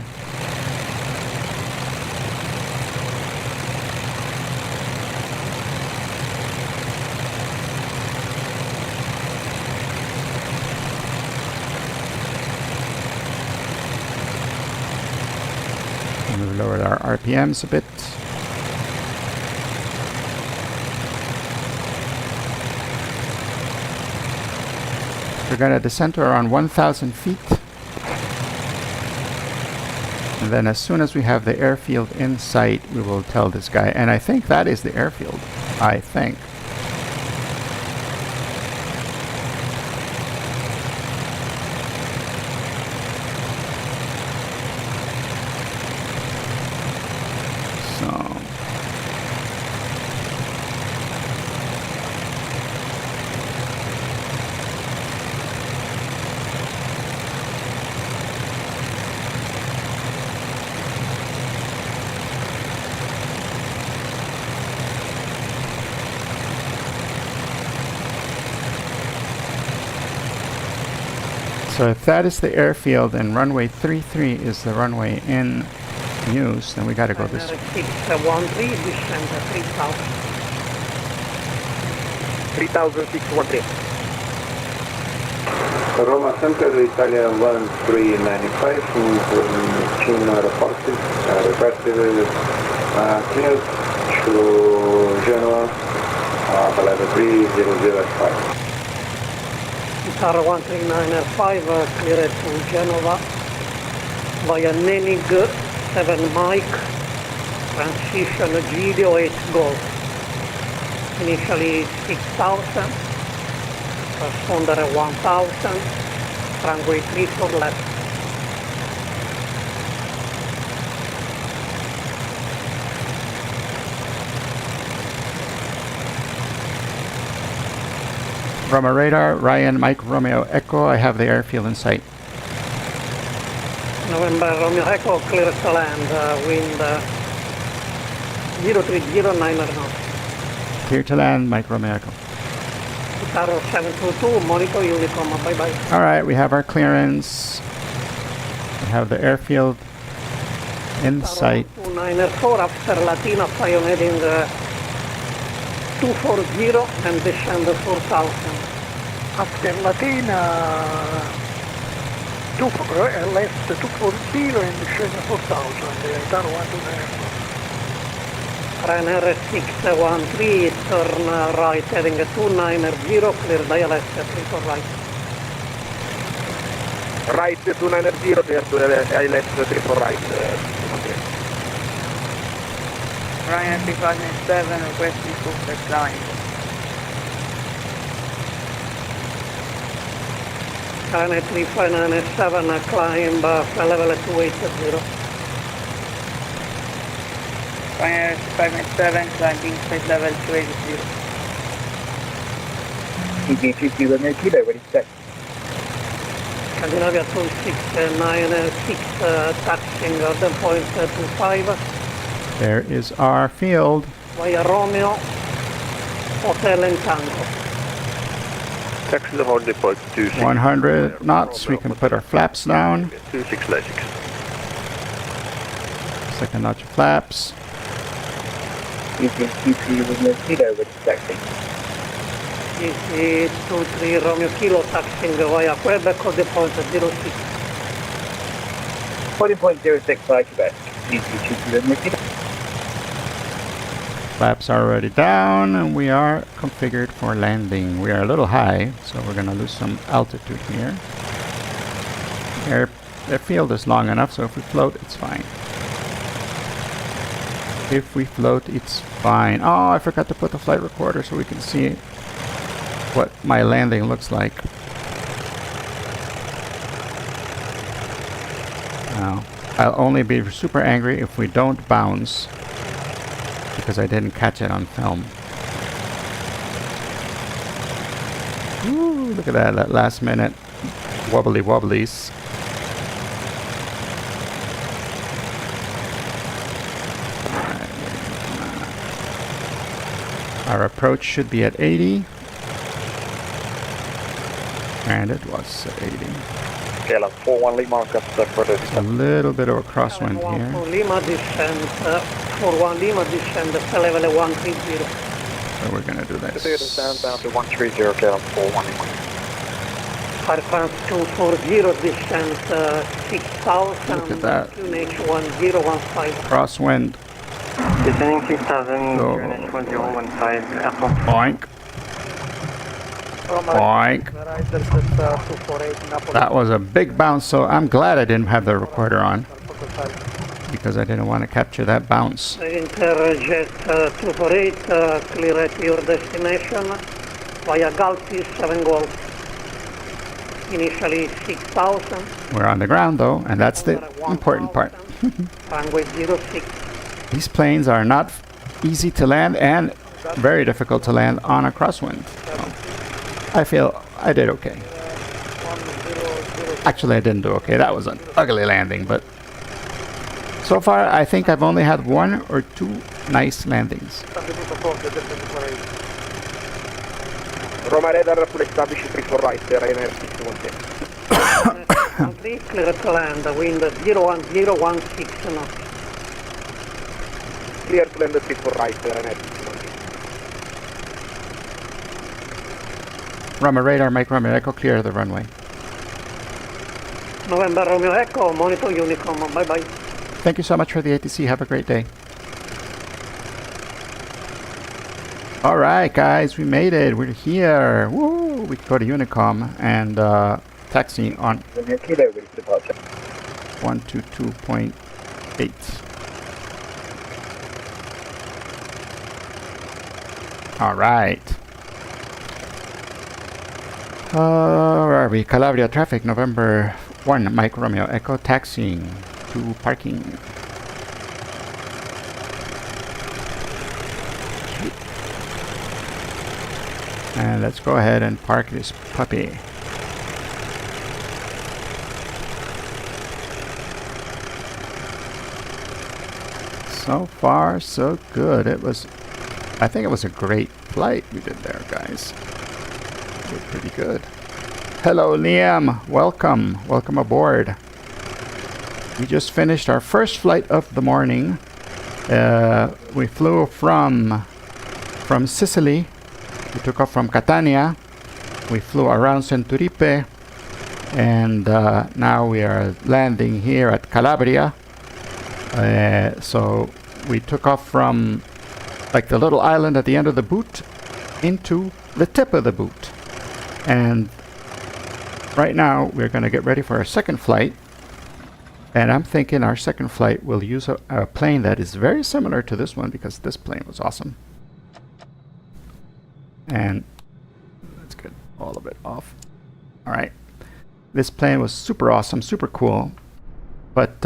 And we've lowered our RPMs a bit. We're going to descend to around 1,000 feet. And then as soon as we have the airfield in sight, we will tell this guy. And I think that is the airfield. I think. So. So if that is the airfield and runway 33 is the runway in use, then we got to go this way. 613, descend 3000. 3613. Roma Center, Italia 1395 from Cino Aeroporti, requested clearance to Genoa, level 3005. Star 13905 cleared to Genova via Nenig 7 Mike, transition Gidio 8 Golf. Initially 6000, transponder 1000, runway 34 left. Roma radar, Ryan, Mike, Romeo, Echo. I have the airfield in sight. November Romeo Echo clear to land, wind 0309 knots. Clear to land, Mike, Romeo, Echo. Star 722, monitor Unicom, bye bye. All right, we have our clearance. We have the airfield in sight. 294 after Latina, fire heading 240 and descend 4000. After Latina, left 240 and descend 4000, Italo 129. Ryanair 613, turn right heading 290, clear dial S3 for right. Right 290, clear to ILS 3 for right. Ryanair 357, requesting full set climb. Ryanair 3597, climb level 280. Ryanair 597, climbing flight level 280. TG50 Romeo Kilo, ready to set. Scandinavia 2696, taxiing Garden Point 25. There is our field. Via Romeo, Hotel and Tango. Taxi the hard depot 26. 100 knots. We can put our flaps down. 2696. Second notch of flaps. TG50 Romeo Kilo, ready to set. Easy 23 Romeo Kilo, taxiing via Quebec, Hotel Point 06. Holding point 06 by Quebec. TG50 Romeo Kilo. Flaps are already down and we are configured for landing. We are a little high, so we're going to lose some altitude here. The field is long enough, so if we float, it's fine. If we float, it's fine. Oh, I forgot to put the flight recorder so we can see what my landing looks like. Now, I'll only be super angry if we don't bounce, because I didn't catch it on film. Ooh, look at that last minute wobbly wobblies. Our approach should be at 80. And it was at 80. KLM 41 Lima request for the A little bit of a crosswind here. For Lima descent, 41 Lima descent, level 130. So we're going to do this. descent down to 130 KLM 41 Lima. Air France 240 descent, 6000. Look at that. QNH 1015. Crosswind. Descending 6000, So- QNH 1015, airport. Boink. Boink. That was a big bounce, so I'm glad I didn't have the recorder on because I didn't want to capture that bounce. Interjet 248, clear at your destination via Galti 7 Golf. Initially 6000. We're on the ground though, and that's the important part. Runway 06. These planes are not easy to land and very difficult to land on a crosswind. So I feel I did okay. Actually, I didn't do okay. That was an ugly landing, but so far I think I've only had 1 or 2 nice landings. Roma radar full established 34 right, Ryanair 610. Country clear to land, wind 01016 knots. Clear to land 34 right, Ryanair 610. Rama radar, Mike Romeo Echo, clear the runway. November Romeo Echo, monitor Unicom, bye bye. Thank you so much for the ATC. Have a great day. All right, guys, we made it. We're here. Woo! We can go to Unicom and taxi on Romeo Kilo with departure. 122.8. All right. Where are we? Calabria traffic, November 1, Mike Romeo Echo, taxiing to parking. And let's go ahead and park this puppy. So far, so good. I think it was a great flight we did there, guys. Did pretty good. Hello, Liam. Welcome. Welcome aboard. We just finished our first flight of the morning. We flew from Sicily. We took off from Catania. We flew around Centuripe. And now we are landing here at Calabria. So we took off from like the little island at the end of the boot into the tip of the boot. And right now we're going to get ready for our second flight. And I'm thinking our second flight will use a plane that is very similar to this one because this plane was awesome. And let's get all of it off. All right. This plane was super awesome, super cool. But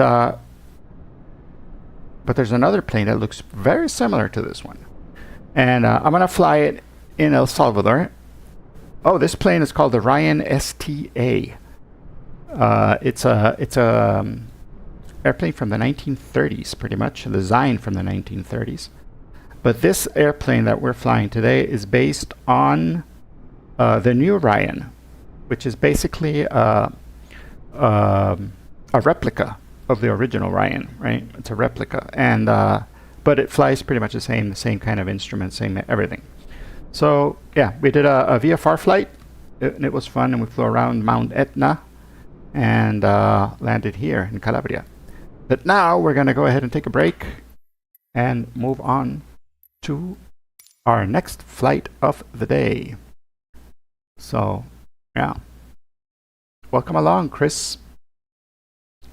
there's another plane that looks very similar to this one. And I'm going to fly it in El Salvador. Oh, this plane is called the Ryan STA. It's a airplane from the 1930s, pretty much, designed from the 1930s. But this airplane that we're flying today is based on the new Ryan, which is basically a replica of the original Ryan, right? It's a replica, and but it flies pretty much the same kind of instrument, same everything. So yeah, we did a VFR flight, and it was fun, and we flew around Mount Etna and landed here in Calabria. But now we're going to go ahead and take a break and move on to our next flight of the day. So yeah, welcome along, Chris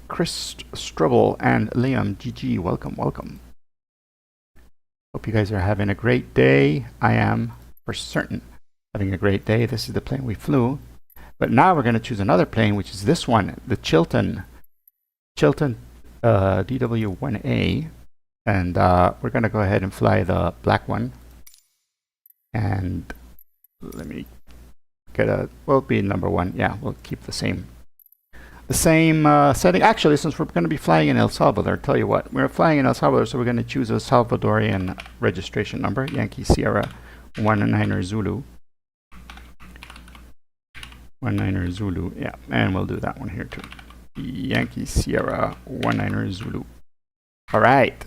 Strubble and Liam GG. Welcome. Hope you guys are having a great day. I am for certain having a great day. This is the plane we flew. But now we're going to choose another plane, which is this one, the Chilton DW-1A. And we're going to go ahead and fly the black one. And let me get we'll be number 1. Yeah, we'll keep the same setting. Actually, since we're going to be flying in El Salvador, tell you what, we're flying in El Salvador, so we're going to choose a Salvadorian registration number, Yankee Sierra 19er Zulu. 19er Zulu, yeah, and we'll do that one here too. Yankee Sierra 19er Zulu. All right.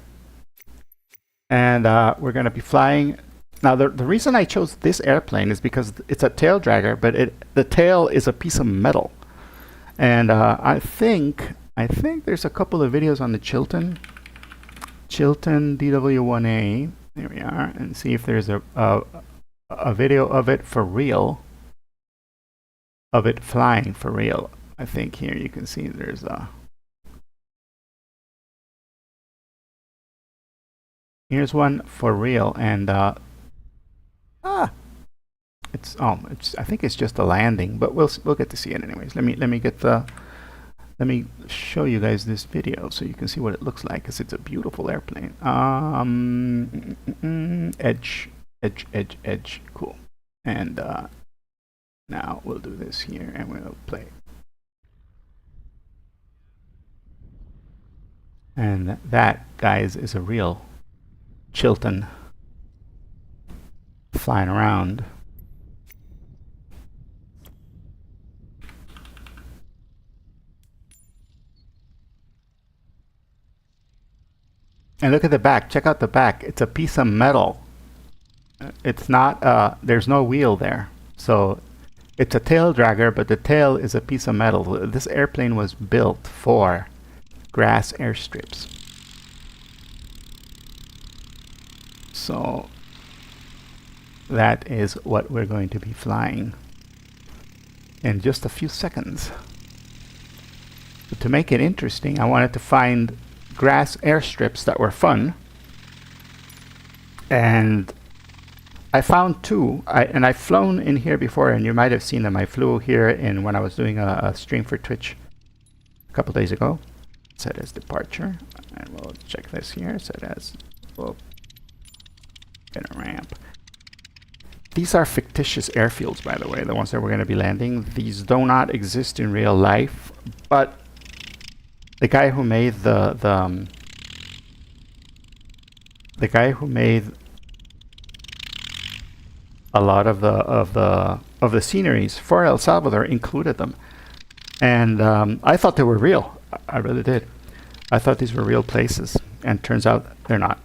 And we're going to be flying. Now, the reason I chose this airplane is because it's a tail dragger, but the tail is a piece of metal. And I think there's a couple of videos on the Chilton DW1A. There we are, and see if there's a video of it for real, of it flying for real. I think here you can see there's a. Here's one for real, and it's I think it's just a landing, but we'll get to see it anyways. Let me show you guys this video so you can see what it looks like, because it's a beautiful airplane. Edge, cool. And now we'll do this here, and we'll play. And that, guys, is a real Chilton flying around. And look at the back. Check out the back. It's a piece of metal. It's not, there's no wheel there. So it's a tail dragger, but the tail is a piece of metal. This airplane was built for grass airstrips. So that is what we're going to be flying in just a few seconds. But to make it interesting, I wanted to find grass airstrips that were fun, and I found two. I've flown in here before, and you might have seen them. I flew here in when I was doing a stream for Twitch a couple days ago. Set as departure, and we'll check this here. Set as in a ramp. These are fictitious airfields, by the way, the ones that we're going to be landing. These do not exist in real life, but the guy who made the guy who made a lot of the sceneries for El Salvador included them, and I thought they were real. I really did. I thought these were real places, and turns out they're not.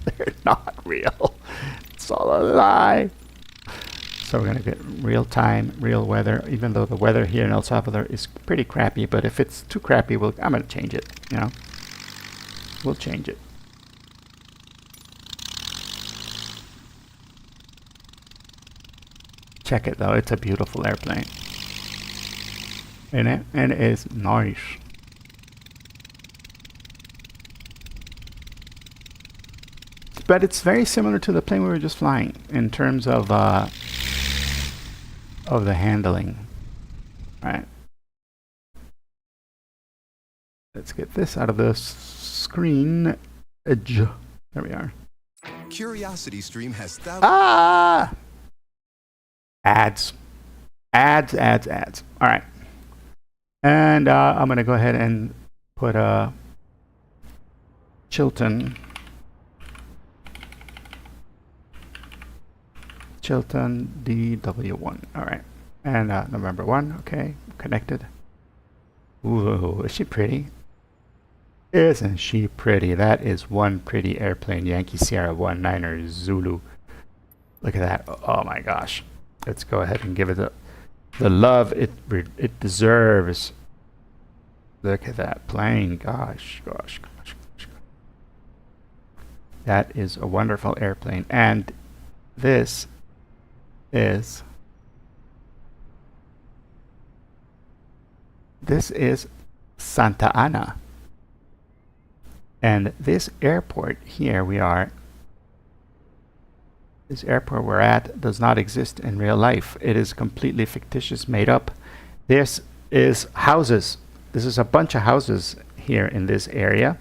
They're not real. It's all a lie. So we're going to get real time, real weather, even though the weather here in El Salvador is pretty crappy. But if it's too crappy, I'm going to change it, you know. We'll change it. Check it, though. It's a beautiful airplane. Isn't it? And it is nice. But it's very similar to the plane we were just flying in terms of the handling. Right. Let's get this out of the screen. Edge. There we are. Curiosity Stream has thousands. Ah! Ads. All right. And I'm going to go ahead and put Chilton DW1. All right. And November 1. Okay. Connected. Ooh, is she pretty? Isn't she pretty? That is one pretty airplane. Yankee Sierra 19er Zulu. Look at that. Oh my gosh. Let's go ahead and give it the love it deserves. Look at that plane. Gosh. That is a wonderful airplane. And this is Santa Ana. And this airport here this airport we're at does not exist in real life. It is completely fictitious, made up. This is houses. This is a bunch of houses here in this area.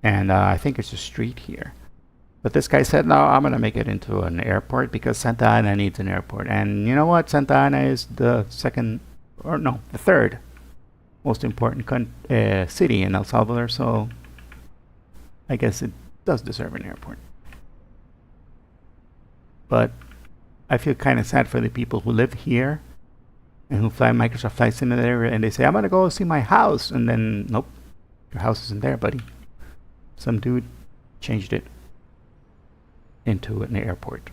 And I think it's a street here. But this guy said, no, I'm going to make it into an airport because Santa Ana needs an airport. And you know what? Santa Ana is the third most important city in El Salvador. So I guess it does deserve an airport. but I feel kind of sad for the people who live here and who fly Microsoft Flight Simulator, and they say, I'm going to go see my house, and then, nope, your house isn't there, buddy. Some dude changed it into an airport.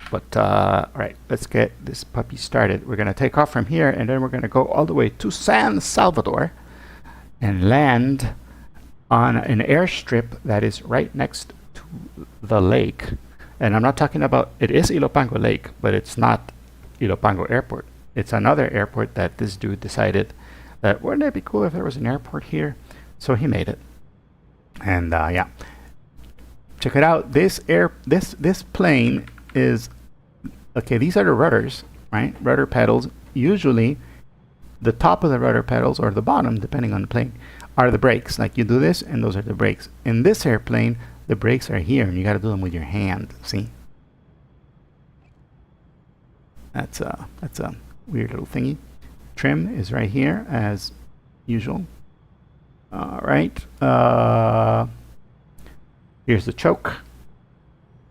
But, alright, let's get this puppy started. We're going to take off from here, and then we're going to go all the way to San Salvador and land on an airstrip that is right next to the lake. And I'm not talking about, it is Ilopango Lake, but it's not Ilopango Airport. It's another airport that this dude decided that wouldn't it be cool if there was an airport here? So he made it. And yeah, check it out. This plane is, okay, these are the rudders, right? Rudder pedals. Usually the top of the rudder pedals, or the bottom, depending on the plane, are the brakes. Like you do this and those are the brakes. In this airplane, the brakes are here and you got to do them with your hand. See? That's a weird little thingy. Trim is right here as usual. All right. Here's the choke.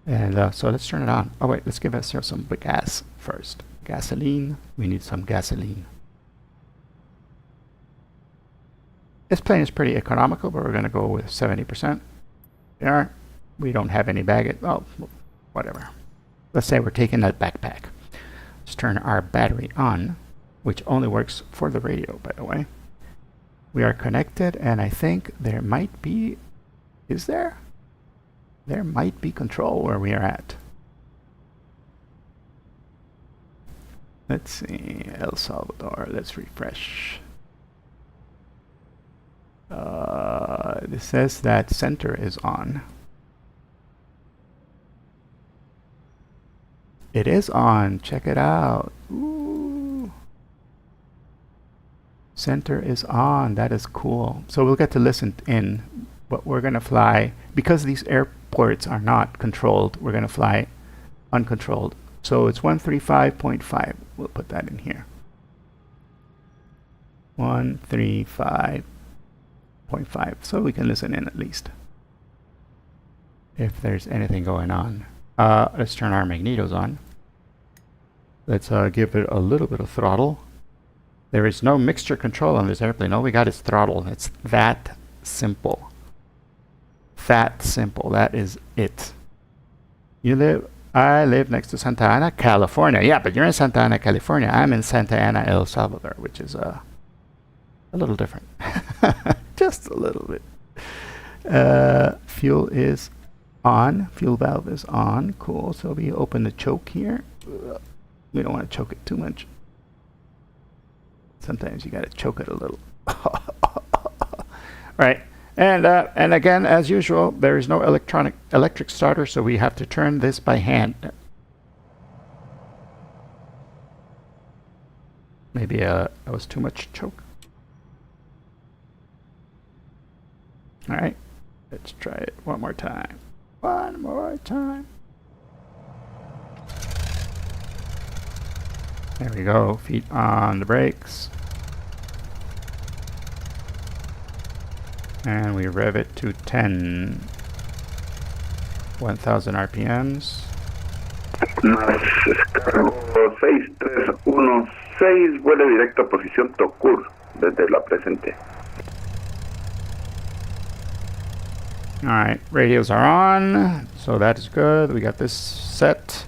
And so let's turn it on. Oh wait, let's give ourselves some gas first. Gasoline. We need some gasoline. This plane is pretty economical, but we're going to go with 70%. There. We don't have any baggage. Oh, whatever. Let's say we're taking that backpack. Let's turn our battery on, which only works for the radio, by the way. We are connected, and I think there might be... Is there? There might be control where we are at. Let's see. El Salvador. Let's refresh. This says that center is on. It is on. Check it out. Ooh. Center is on. That is cool. So we'll get to listen in, but we're going to fly. Because these airports are not controlled, we're going to fly uncontrolled. So it's 135.5. We'll put that in here. 135.5. So we can listen in at least, if there's anything going on. Let's turn our magnetos on. Let's give it a little bit of throttle. There is no mixture control on this airplane. All we got is throttle. It's that simple. That simple. That is it. I live next to Santa Ana, California. Yeah, but you're in Santa Ana, California. I'm in Santa Ana, El Salvador, which is a little different. Just a little bit. Fuel is on. Fuel valve is on. Cool. So we open the choke here. We don't want to choke it too much. Sometimes you got to choke it a little. Right. And again, as usual, there is no electric starter, so we have to turn this by hand. Maybe that was too much choke. All right, let's try it one more time. One more time. There we go. Feet on the brakes. And we rev it to 10. 1000 RPMs. Descargo 6316, vuelo directo a posición Tocur, desde la presente. Alright, radios are on, so that is good. We got this set.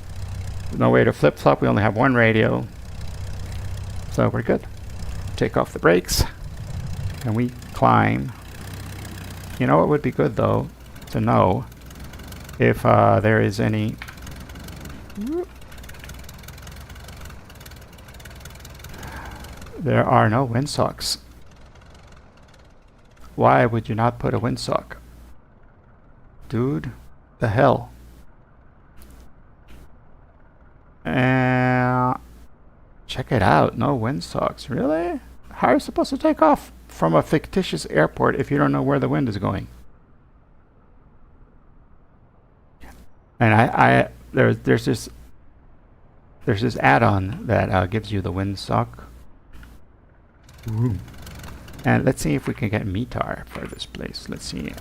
No way to flip-flop, we only have one radio. So we're good. Take off the brakes, and we climb. You know what would be good, though, to know if there is any... There are no windsocks. Why would you not put a windsock? Dude, the hell. Check it out, no windsocks. Really? How are you supposed to take off from a fictitious airport if you don't know where the wind is going? And there's this add-on that gives you the windsock. Ooh. And let's see if we can get METAR for this place. Let's see.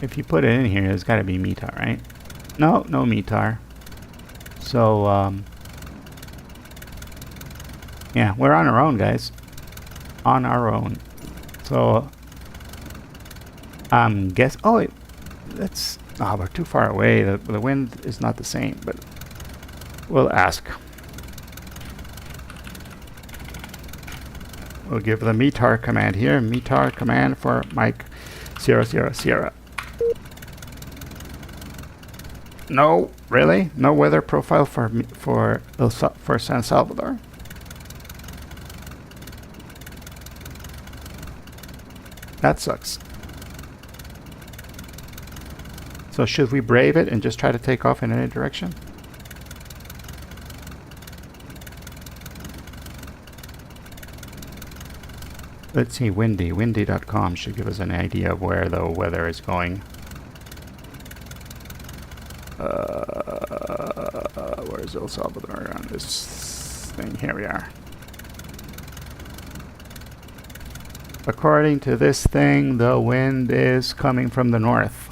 if you put it in here, there's got to be METAR, right? No, no METAR. So, yeah, we're on our own, guys. On our own. So, guess. Oh, that's. Oh, we're too far away. The wind is not the same, but we'll ask. We'll give the METAR command here. METAR command for Mike 000 Sierra. No, really? No weather profile for San Salvador? That sucks. So should we brave it and just try to take off in any direction? Let's see, windy. Windy.com should give us an idea of where the weather is going. Where's El Salvador on this thing? Here we are. According to this thing, the wind is coming from the north.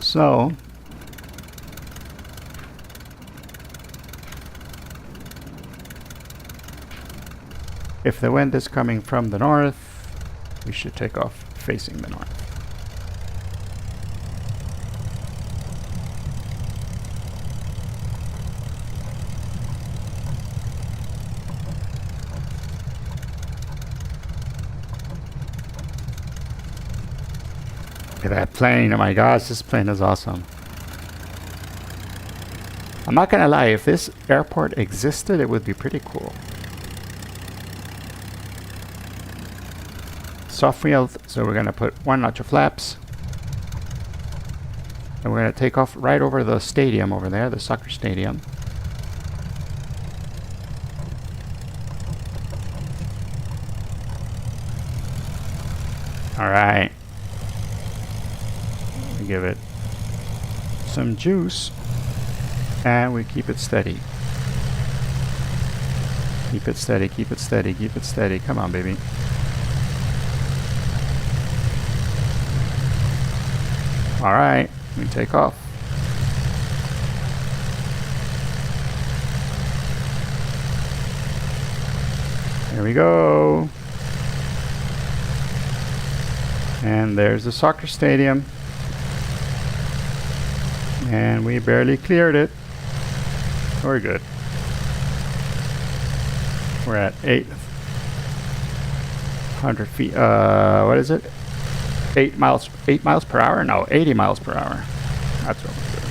So, if the wind is coming from the north, we should take off facing the north. Look at that plane. Oh my gosh, this plane is awesome. I'm not gonna lie, if this airport existed, it would be pretty cool. Soft wheel, so we're gonna put one notch of flaps. And we're gonna take off right over the stadium over there, the soccer stadium. All right. We give it some juice and we keep it steady. Keep it steady, keep it steady, keep it steady. Come on, baby. All right, we take off. Here we go. And there's the soccer stadium. And we barely cleared it. We're good. We're at 800 feet. What is it? 8 miles per hour? No, 80 miles per hour. That's what we're doing.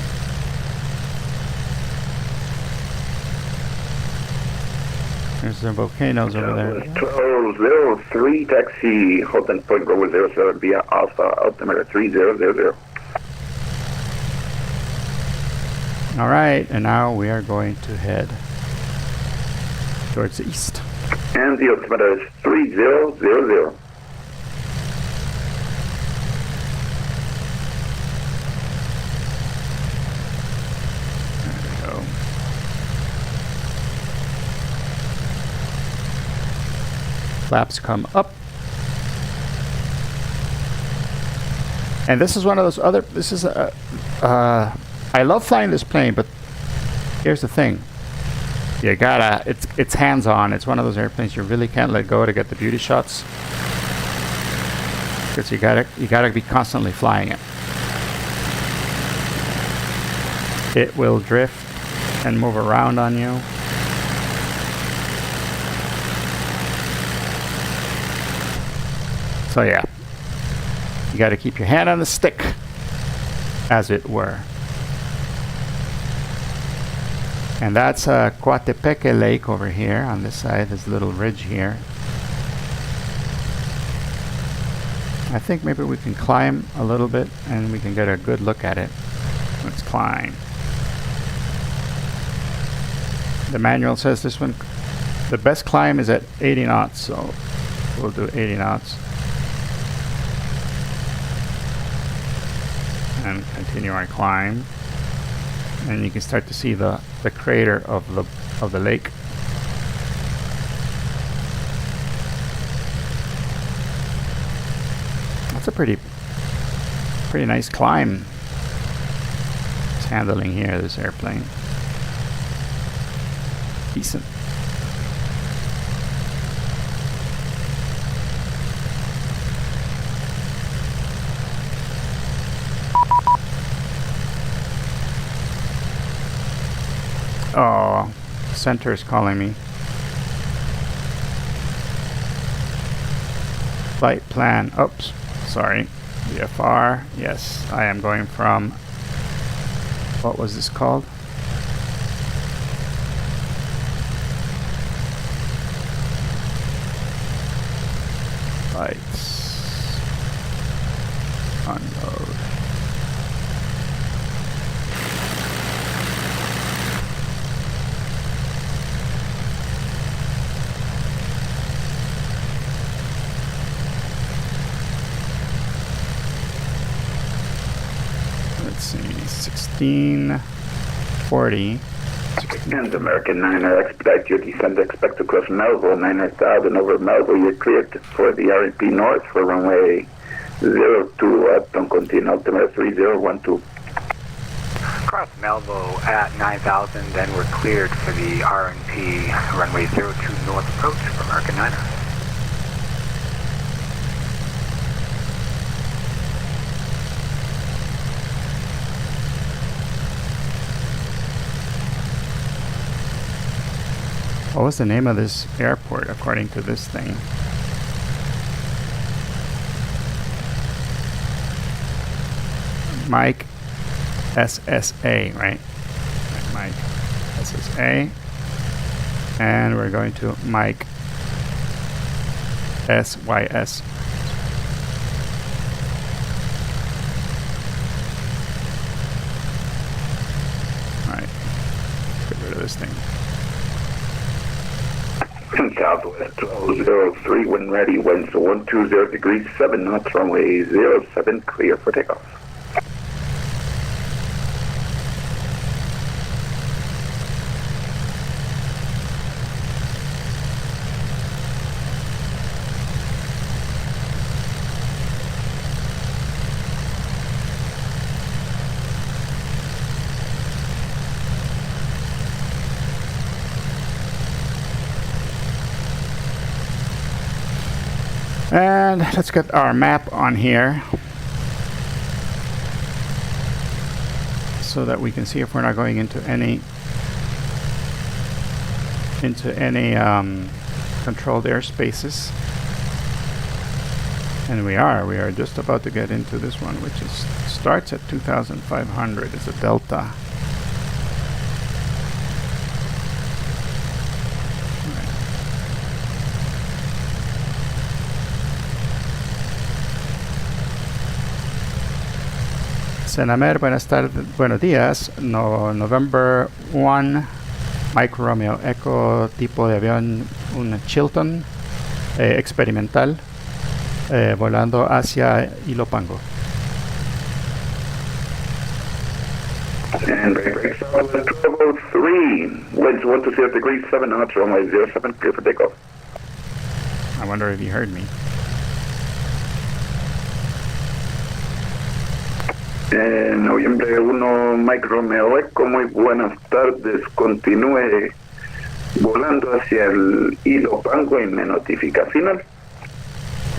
There's some volcanoes over there. 1203 taxi, Hotel Point Global 07 via Alpha Altimeter 3000. All right, and now we are going to head towards the east. And the altimeter is 3000. Flaps come up. And this is one of those other, this is a, I love flying this plane, but here's the thing. You gotta, it's hands-on. It's one of those airplanes you really can't let go to get the beauty shots. Because you gotta be constantly flying it. It will drift and move around on you. So yeah, you got to keep your hand on the stick, as it were. And that's Coatepeque Lake over here on this side, this little ridge here. I think maybe we can climb a little bit and we can get a good look at it. Let's climb. The manual says this one, the best climb is at 80 knots, so we'll do 80 knots. And continue our climb, and you can start to see the crater of the lake. That's a pretty pretty nice climb. It's handling here, this airplane. Decent. Oh, center is calling me. Flight plan. Oops, sorry. VFR. Yes, I am going from. What was this called? Flights. Unload. Let's see, 1640. And American 9er, expedite your descent, expect to cross Melville, 9000 over Melville. You're cleared for the RNP North for runway 02 at Toncontin, altimeter 3012. Cross Melville at 9000, then we're cleared for the RNP runway 02 North approach for American 9er. What was the name of this airport according to this thing? Mike SSA, right? Mike SSA. And we're going to Mike SYS. Alright. Let's get rid of this thing. Southwest 1203, when ready, winds 120 degrees, 7 knots, runway 07, clear for takeoff. And let's get our map on here so that we can see if we're not going into any controlled airspaces. And we are just about to get into this one, which starts at 2,500. It's a Delta. Senamer, buenos días. November 1, Mike Romeo Echo, tipo de avión, un Chilton experimental, volando hacia Ilopango. And break solid 1203, winds 120 degrees, 7 knots, runway 07, clear for takeoff. I wonder if you heard me. Noviembre 1, Mike Romeo Echo, muy buenas tardes. Continúe volando hacia el Ilopango y me notifica final.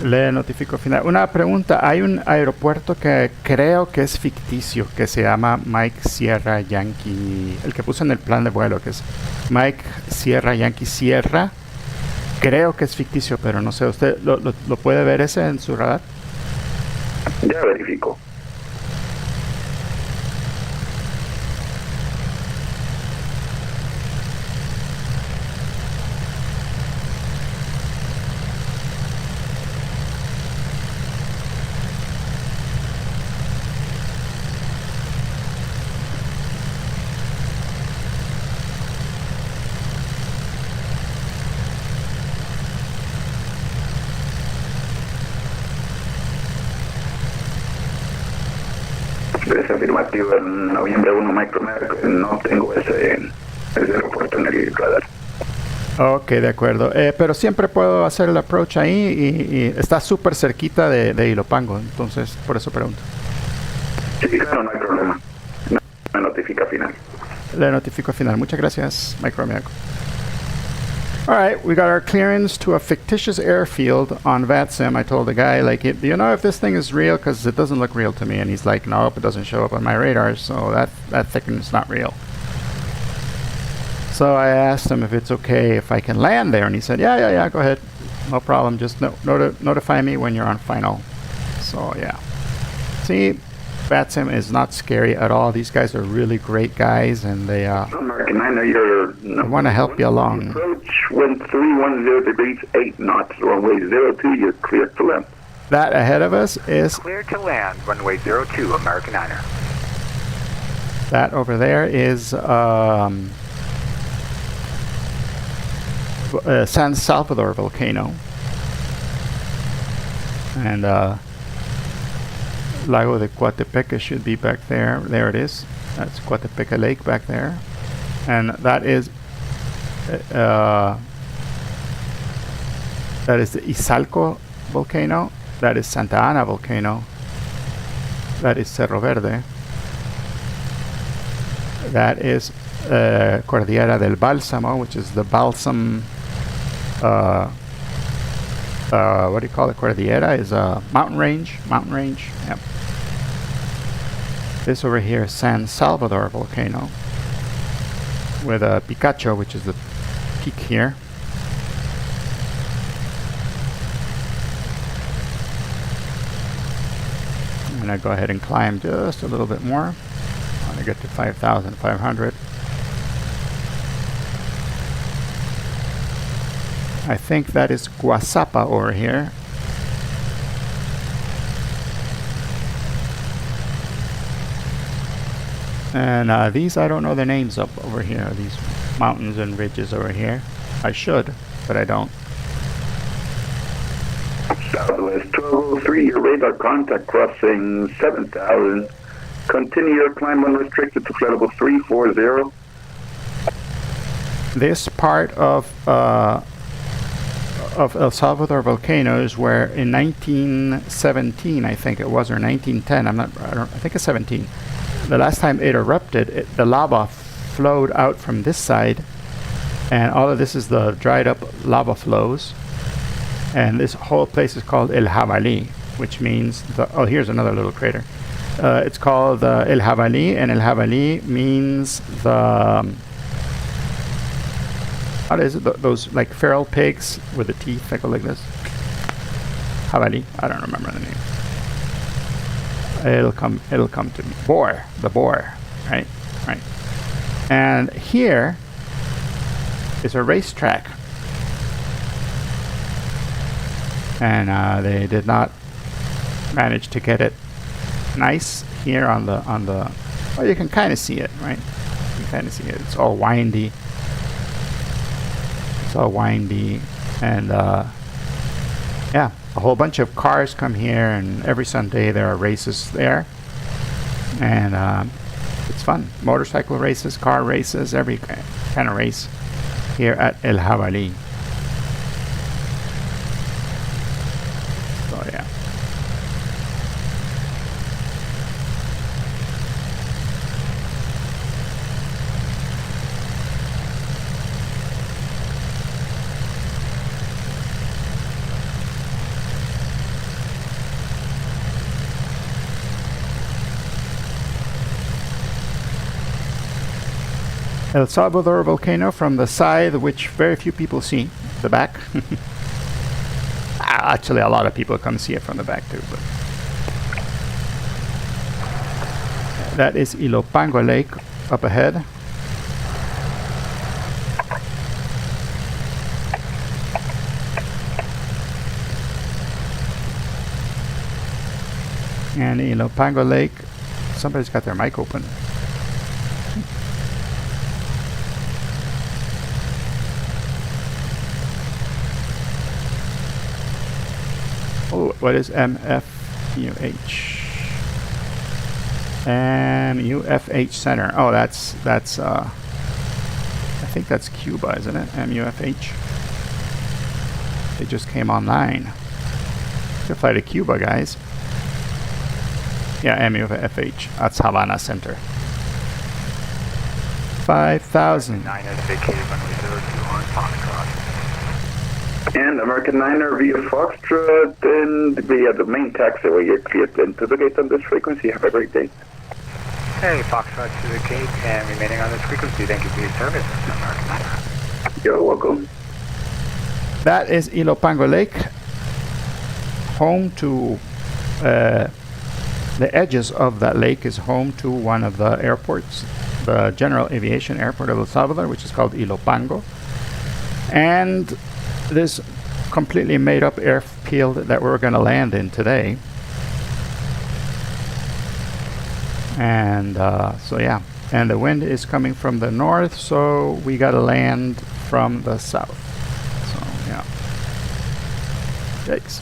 Le notifico final. Una pregunta, hay un aeropuerto que creo que es ficticio, que se llama Mike Sierra Yankee, el que puse en el plan de vuelo, que es Mike Sierra Yankee Sierra. Creo que es ficticio, pero no sé, ¿usted lo puede ver ese en su radar? Ya verifico. Es afirmativo, en noviembre 1 Micromer, no tengo ese aeropuerto en el radar. Ok, de acuerdo. Pero siempre puedo hacer el approach ahí y está súper cerquita de Ilopango, entonces por eso pregunto. Sí, claro, no hay problema. Me notifica final. Le notifico final. Muchas gracias, Mike Romeo. All right, we got our clearance to a fictitious airfield on VATSIM. I told the guy, like, do you know if this thing is real? Because it doesn't look real to me. And he's like, nope, it doesn't show up on my radar, so that thing is not real. So I asked him if it's okay if I can land there, and he said, yeah, go ahead. No problem, just notify me when you're on final. So, yeah. See, VATSIM is not scary at all. These guys are really great guys, and they American 9, want to help you along. Approach wind 310 degrees, 8 knots, runway 02, you're clear to land. That ahead of us is... Clear to land, runway 02, American Niner. That over there is San Salvador volcano. And Lago de Coatepeque should be back there. There it is. That's Coatepeque Lake back there. And that is the Izalco volcano. That is Santa Ana volcano. That is Cerro Verde. That is Cordillera del Bálsamo, which is the balsam. What do you call it? Cordillera is a mountain range. Yep. This over here is San Salvador volcano with Picacho, which is the peak here. I'm gonna go ahead and climb just a little bit more. I want to get to 5,500. I think that is Guasapa over here. And these, I don't know the names of over here, these mountains and ridges over here. I should, but I don't. Southwest 1203, your radar contact crossing 7,000. Continue your climb unrestricted to flight level 340. This part of El Salvador volcano is where in 1917, I think it was, or 1910, I think it's 17. The last time it erupted, the lava flowed out from this side, and all of this is the dried up lava flows. And this whole place is called El Jabalí, which means here's another little crater. It's called El Jabalí, and El Jabalí means the what is it? Those like feral pigs with the teeth that go like this. Jabalí. I don't remember the name. It'll come to me. Boar. The boar. Right. And here is a racetrack. And they did not manage to get it nice here on the well, you can kind of see it, right? You can kind of see it. It's all windy. And yeah, a whole bunch of cars come here, and every Sunday there are races there, and it's fun. Motorcycle races, car races, every kind of race here at El Jabalí. So yeah. El Salvador volcano from the side, which very few people see, the back. Actually, a lot of people come see it from the back too. But that is Ilopango Lake up ahead. And Ilopango Lake, somebody's got their mic open. Oh, what is MFUH? MUFH Center. Oh, that's I think that's Cuba, isn't it? MUFH. They just came online. To fly to Cuba, guys. Yeah, MU FH. That's Havana Center. 5,000. 9 has vacated runway 02 on Foxtrot. And American Niner via Foxtrot and via the main taxiway, you're cleared into the gate on this frequency. Have a great day. Hey, Foxtrot to the gate and remaining on this frequency. Thank you for your service, American Niner. You're welcome. That is Ilopango Lake, home to the edges of that lake is home to one of the airports, the General Aviation Airport of El Salvador, which is called Ilopango. And this completely made up airfield that we're going to land in today. And so yeah, and the wind is coming from the north, so we got to land from the south. So yeah, yikes.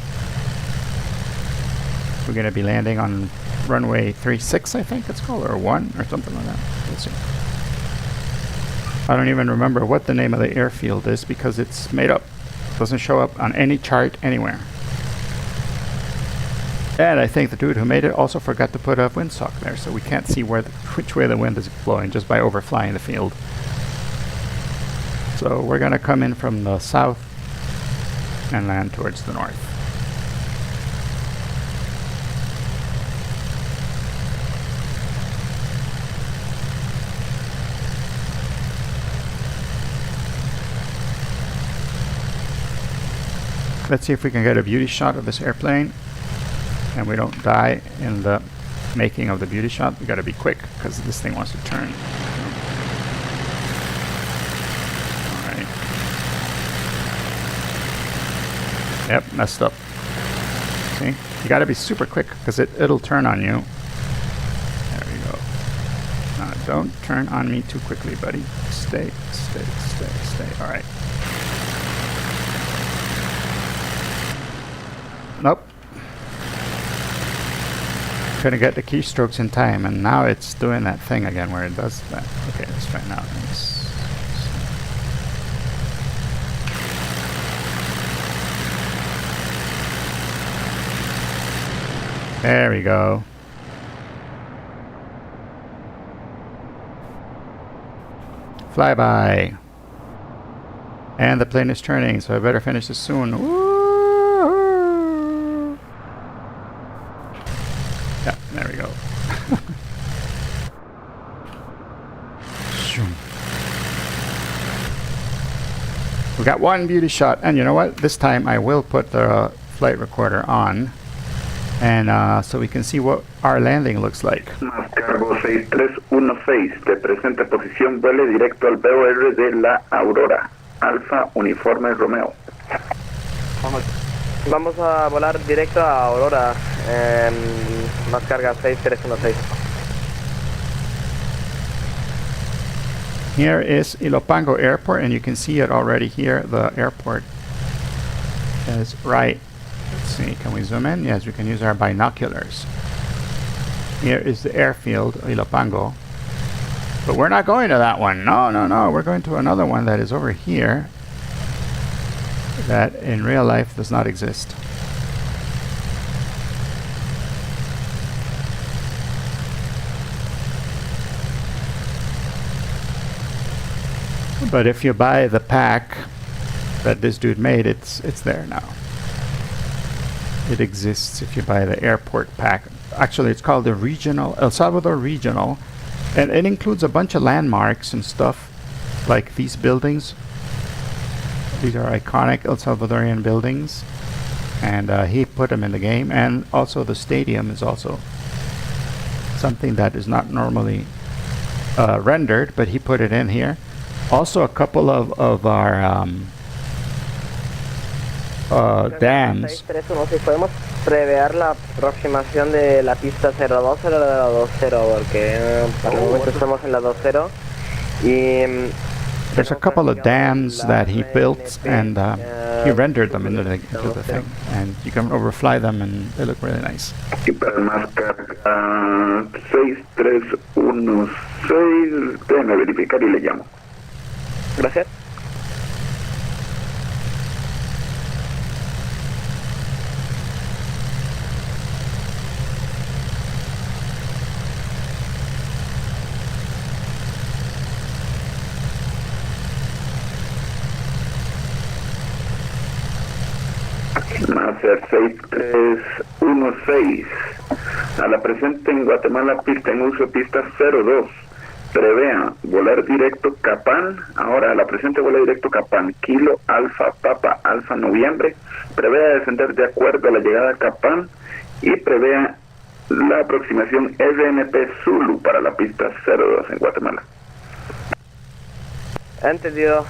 We're going to be landing on runway 36, I think it's called, or 1 or something like that. Let's see. I don't even remember what the name of the airfield is because it's made up. It doesn't show up on any chart anywhere. And I think the dude who made it also forgot to put a windsock there, so we can't see which way the wind is blowing just by overflying the field. So we're going to come in from the south and land towards the north. Let's see if we can get a beauty shot of this airplane and we don't die in the making of the beauty shot. We gotta be quick because this thing wants to turn. Alright. Yep, messed up. See? You gotta be super quick because it'll turn on you. There we go. Now don't turn on me too quickly, buddy. Stay. Alright. Nope. Couldn't get the keystrokes in time, and now it's doing that thing again where it does that. Okay, let's try now. There we go. Flyby. And the plane is turning, so I better finish this soon. Woo! Yeah, there we go. We got one beauty shot, and you know what? This time I will put the flight recorder on, and so we can see what our landing looks like. Más cargo 6316, te presenta posición, vuele directo al BOR de la Aurora. Alfa Uniforme Romeo. Vamos a volar directo a Aurora, más carga 6316. Here is Ilopango Airport, and you can see it already here. The airport is right. Let's see, can we zoom in? Yes, we can use our binoculars. Here is the airfield, Ilopango. But we're not going to that one. No. We're going to another one that is over here that in real life does not exist. But if you buy the pack that this dude made, it's there now. It exists if you buy the airport pack. Actually, it's called the Regional, El Salvador Regional, and it includes a bunch of landmarks and stuff, like these buildings. These are iconic El Salvadorian buildings, and he put them in the game. And also the stadium is also something that is not normally rendered, but he put it in here. Also a couple of our dams. Podemos prever la aproximación de la pista 02 o de la 20, porque para el momento estamos en la 20 y there's a couple of dams that he built, and he rendered them into the thing, and you can overfly them and they look really nice. Y para más carga 6316, déjeme verificar y le llamo. Gracias. Maser 6316. A la presente en Guatemala, pista en uso, pista 02. Prevea volar directo Capán. Ahora, a la presente vuela directo Capán. Kilo Alfa Papa Alfa Noviembre. Prevea descender de acuerdo a la llegada a Capán. Y prevea la aproximación RNP Zulu para la pista 02 en Guatemala. Entendido.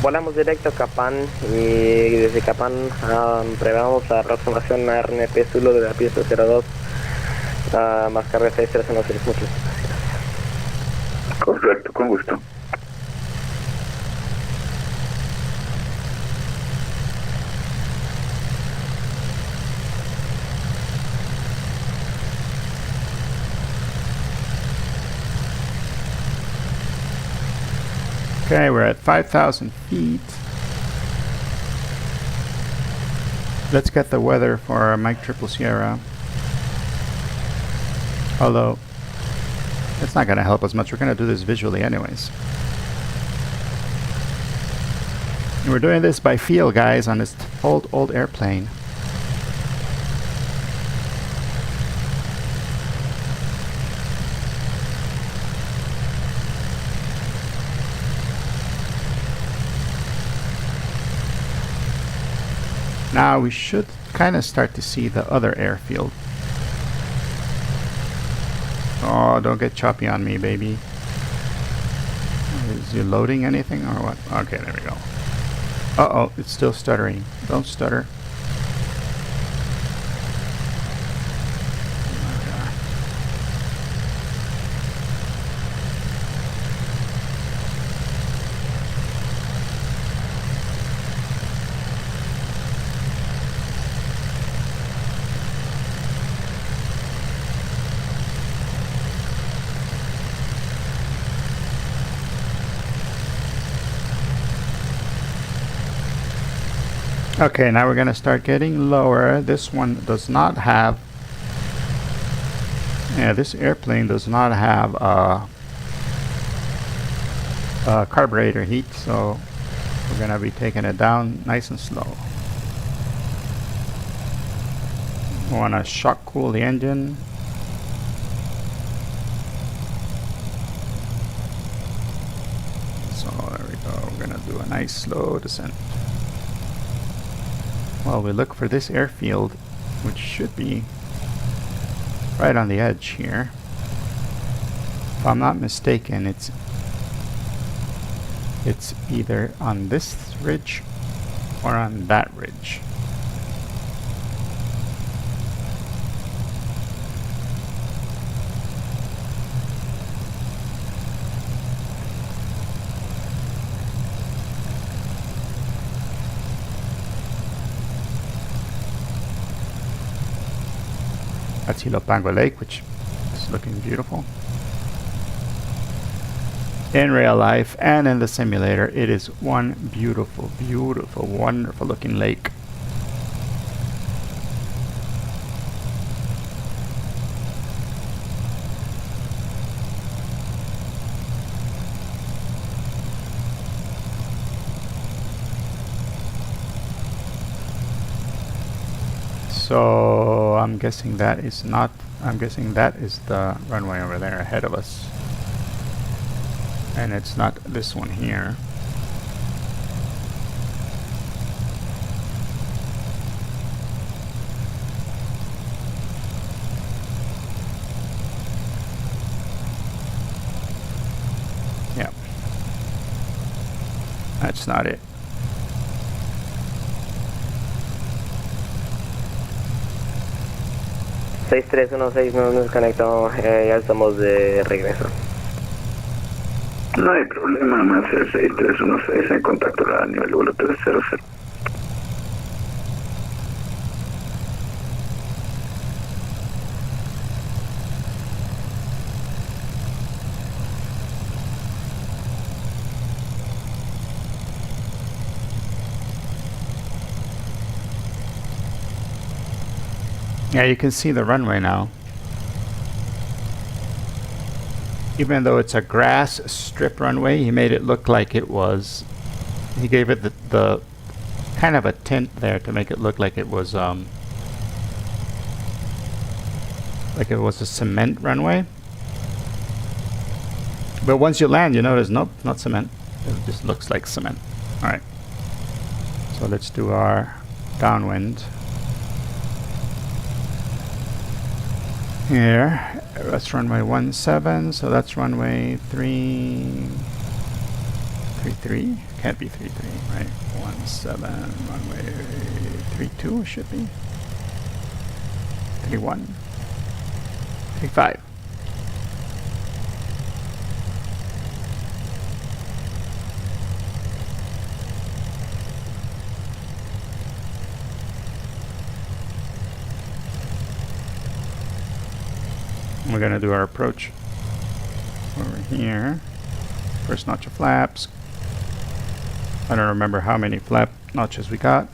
Volamos directo a Capán y desde Capán preveamos la aproximación a RNP Zulu de la pista 02. Más carga 6316. Muchas gracias. Correcto, con gusto. Okay, we're at 5,000 feet. Let's get the weather for Mike Triple Sierra. Although, it's not going to help us much. We're going to do this visually anyways. And we're doing this by feel, guys, on this old airplane. Now we should kind of start to see the other airfield. Oh, don't get choppy on me, baby. Is you loading anything or what? Okay, there we go. Uh-oh, it's still stuttering. Don't stutter. Okay, now we're going to start getting lower. This one does not have... Yeah, this airplane does not have carburetor heat, so we're going to be taking it down nice and slow. We want to shock cool the engine. So there we go. We're going to do a nice slow descent. Well, we look for this airfield, which should be right on the edge here. If I'm not mistaken, it's either on this ridge or on that ridge. That's Ilopango Lake, which is looking beautiful. In real life and in the simulator, it is one beautiful, beautiful, wonderful looking lake. So I'm guessing that is not, I'm guessing that is the runway over there ahead of us. And it's not this one here. Yeah. That's not it. No nos conectamos, ya estamos de regreso. No hay problema, más el 6316 en contacto a nivel vuelo 300. Yeah, you can see the runway now. Even though it's a grass strip runway, he made it look like it was. He gave it the kind of a tint there to make it look like it was a cement runway. But once you land, you notice, nope, not cement. It just looks like cement. All right. So let's do our downwind. Here, that's runway 17, so that's runway 33. Can't be 33, right? 17, runway 32 should be. 31. 35. We're going to do our approach over here. First notch of flaps. I don't remember how many flap notches we got.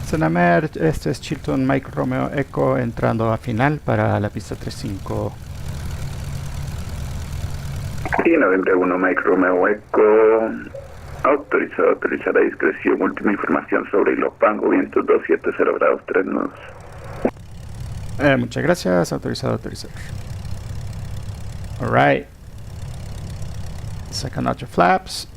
Senamer, este es Chilton Mike Romeo Echo entrando a final para la pista 35. Y Novembre 1 Mike Romeo Echo, autorizado, autorizada discreción, última información sobre Ilopango, viento 270 grados 3 nudos. Muchas gracias, autorizado, autorizado. Alright. Second notch of flaps.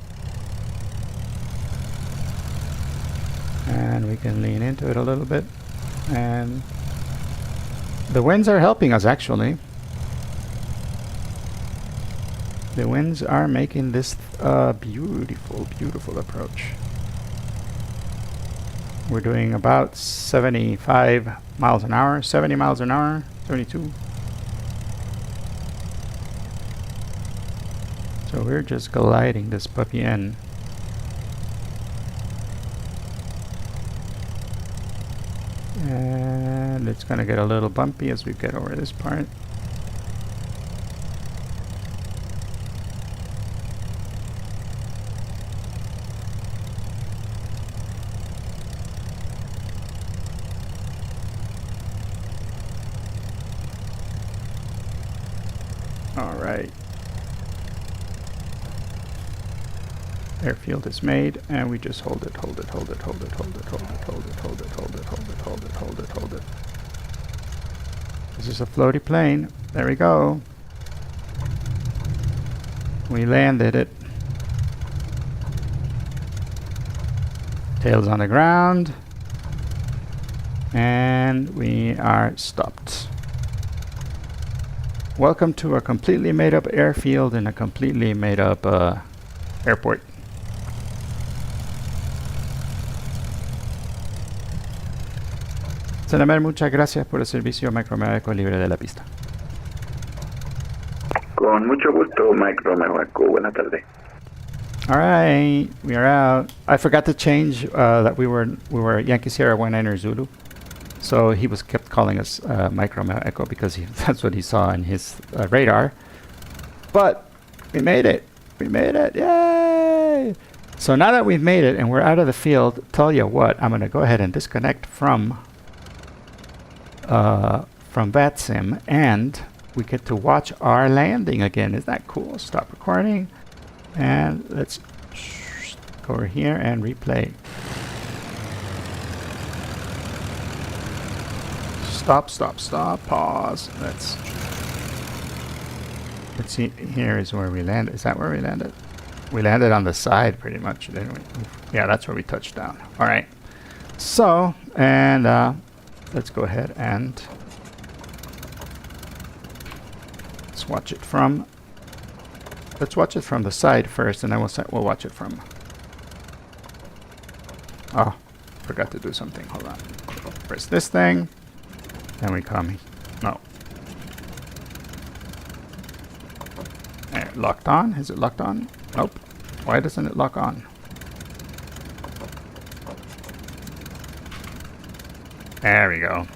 And we can lean into it a little bit. And the winds are helping us, actually. The winds are making this beautiful, beautiful approach. We're doing about 75 miles an hour, 70 miles an hour, 72. So we're just gliding this puppy in. And it's going to get a little bumpy as we get over this part. All right. Airfield is made, and we just hold it, hold it, hold it, hold it, hold it, hold it, hold it, hold it, hold it, hold it, hold it, hold it, hold it. This is a floaty plane. There we go. We landed it. Tails on the ground. And we are stopped. Welcome to a completely made up airfield and a completely made up airport. Senamer, muchas gracias por el servicio Mike Romeo Echo libre de la pista. Con mucho gusto, Mike Romeo Echo. Buenas tardes. All right, we are out. I forgot to change that we were Yankee Sierra 19er Zulu, so he was kept calling us Mike Romeo Echo because that's what he saw in his radar. But we made it. We made it. Yay! So now that we've made it and we're out of the field, tell you what, I'm going to go ahead and disconnect from VATSIM, and we get to watch our landing again. Isn't that cool? Stop recording, and let's go over here and replay. Stop, stop, stop, pause. Let's let's see, here is where we landed. Is that where we landed? We landed on the side pretty much, didn't we? Yeah, that's where we touched down. All right. So, and let's go ahead and let's watch it from the side first, and then we'll watch it from. Oh, forgot to do something. Hold on. Press this thing, and we come. No. Locked on? Is it locked on? Nope. Why doesn't it lock on? There we go.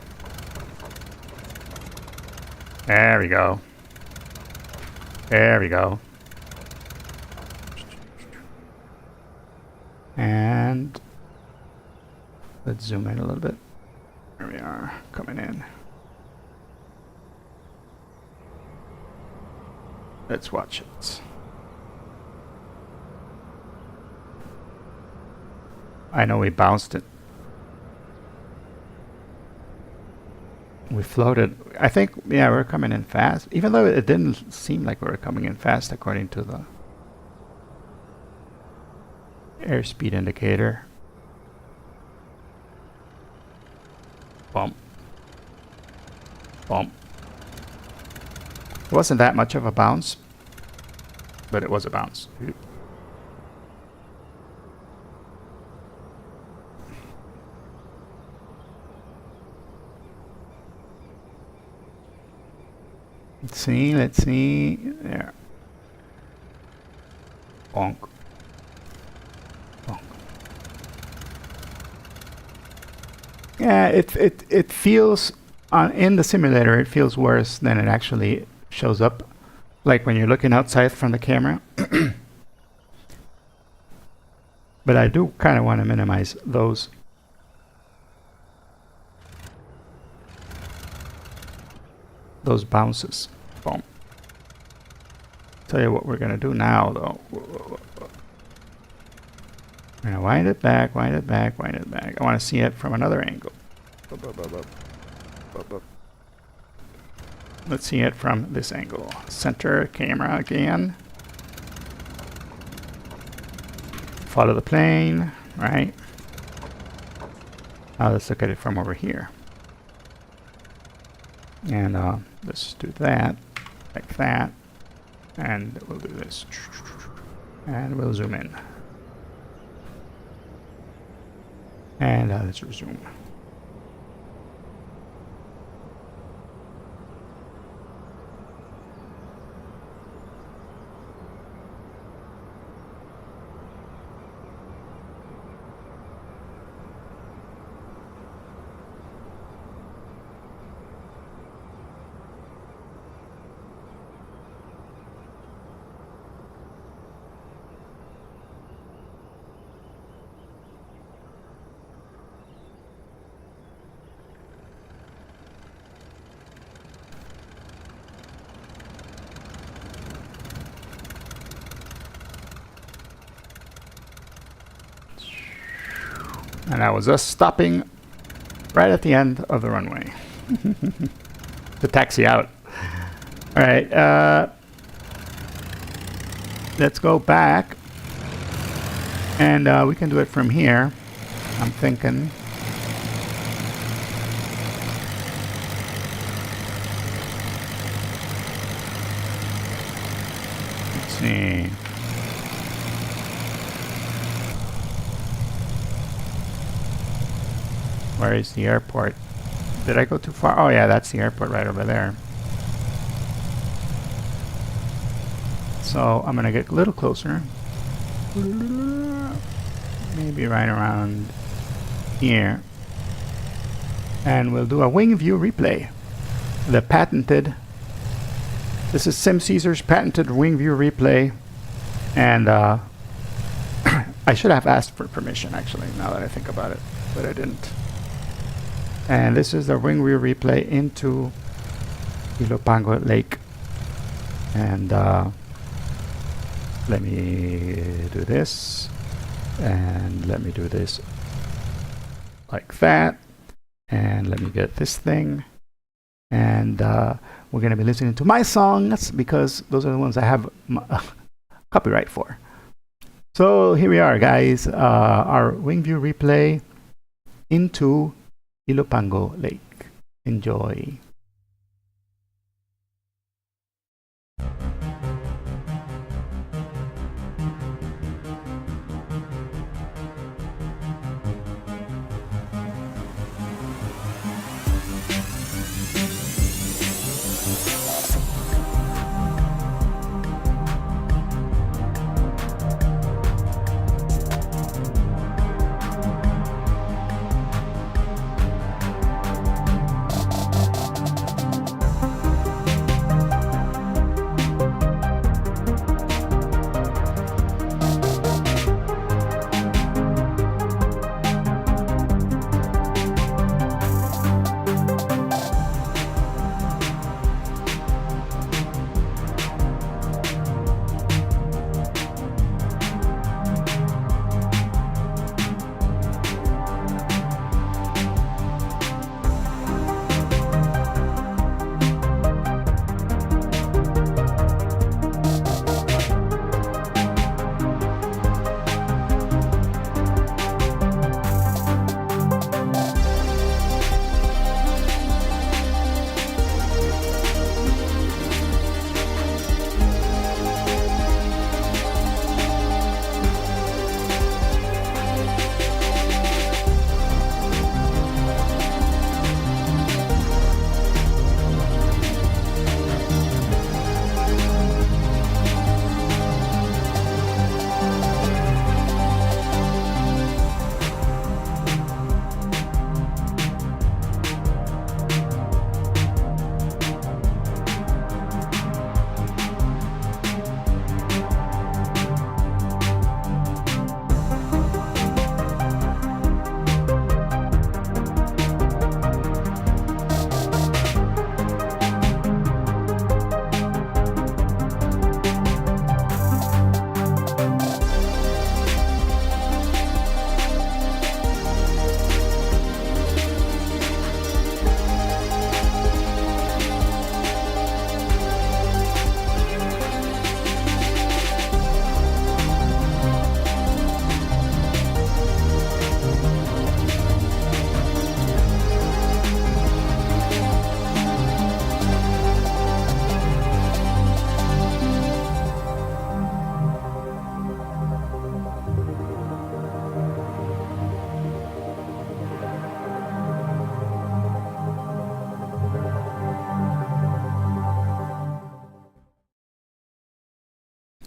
There we go. There we go. And let's zoom in a little bit. There we are, coming in. Let's watch it. I know we bounced it. We floated. I think, yeah, we're coming in fast. Even though it didn't seem like we were coming in fast according to the airspeed indicator. Bump. Bump. It wasn't that much of a bounce, but it was a bounce. Let's see. There. Bonk. Bonk. Yeah, it feels in the simulator, it feels worse than it actually shows up, like when you're looking outside from the camera. But I do kind of want to minimize those. Those bounces. Boom. Tell you what we're going to do now, though. We're going to wind it back, wind it back, wind it back. I want to see it from another angle. Let's see it from this angle. Center camera again. Follow the plane, right? Now let's look at it from over here. And let's do that, like that. And we'll do this. And we'll zoom in. And let's resume. And that was us stopping right at the end of the runway to taxi out. All right, let's go back, and we can do it from here. I'm thinking. Let's see. Where is the airport? Did I go too far? Oh yeah, that's the airport right over there. So I'm gonna get a little closer. Maybe right around here. And we'll do a wing view replay. The patented, this is SimCaesar's patented wing view replay. And I should have asked for permission actually, now that I think about it, but I didn't. And this is the wing view replay into Ilopango Lake. And let me do this, and let me do this like that, and let me get this thing, and we're going to be listening to my songs because those are the ones I have copyright for. So here we are, guys. Our Wingview replay into Ilopango Lake. Enjoy.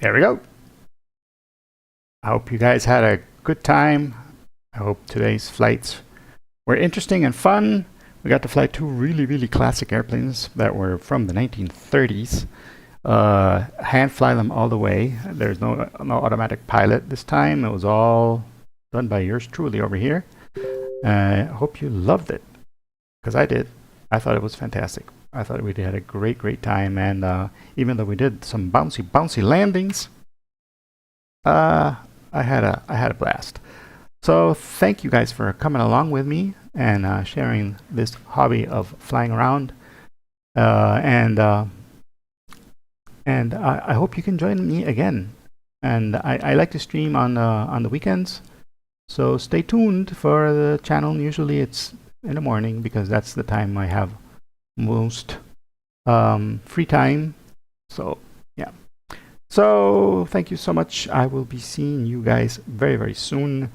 There we go. I hope you guys had a good time. I hope today's flights were interesting and fun. We got to fly two really classic airplanes that were from the 1930s. Hand fly them all the way. There's no automatic pilot this time. It was all done by yours truly over here. I hope you loved it, because I did. I thought it was fantastic. I thought we had a great time, and even though we did some bouncy landings, I had a blast. So thank you guys for coming along with me and sharing this hobby of flying around, and I hope you can join me again. And I like to stream on the weekends, so stay tuned for the channel. Usually it's in the morning because that's the time I have most free time. So yeah, so thank you so much. I will be seeing you guys very soon.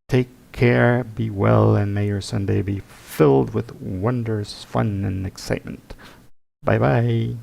Take care, be well, and may your Sunday be filled with wonders, fun, and excitement. Bye bye.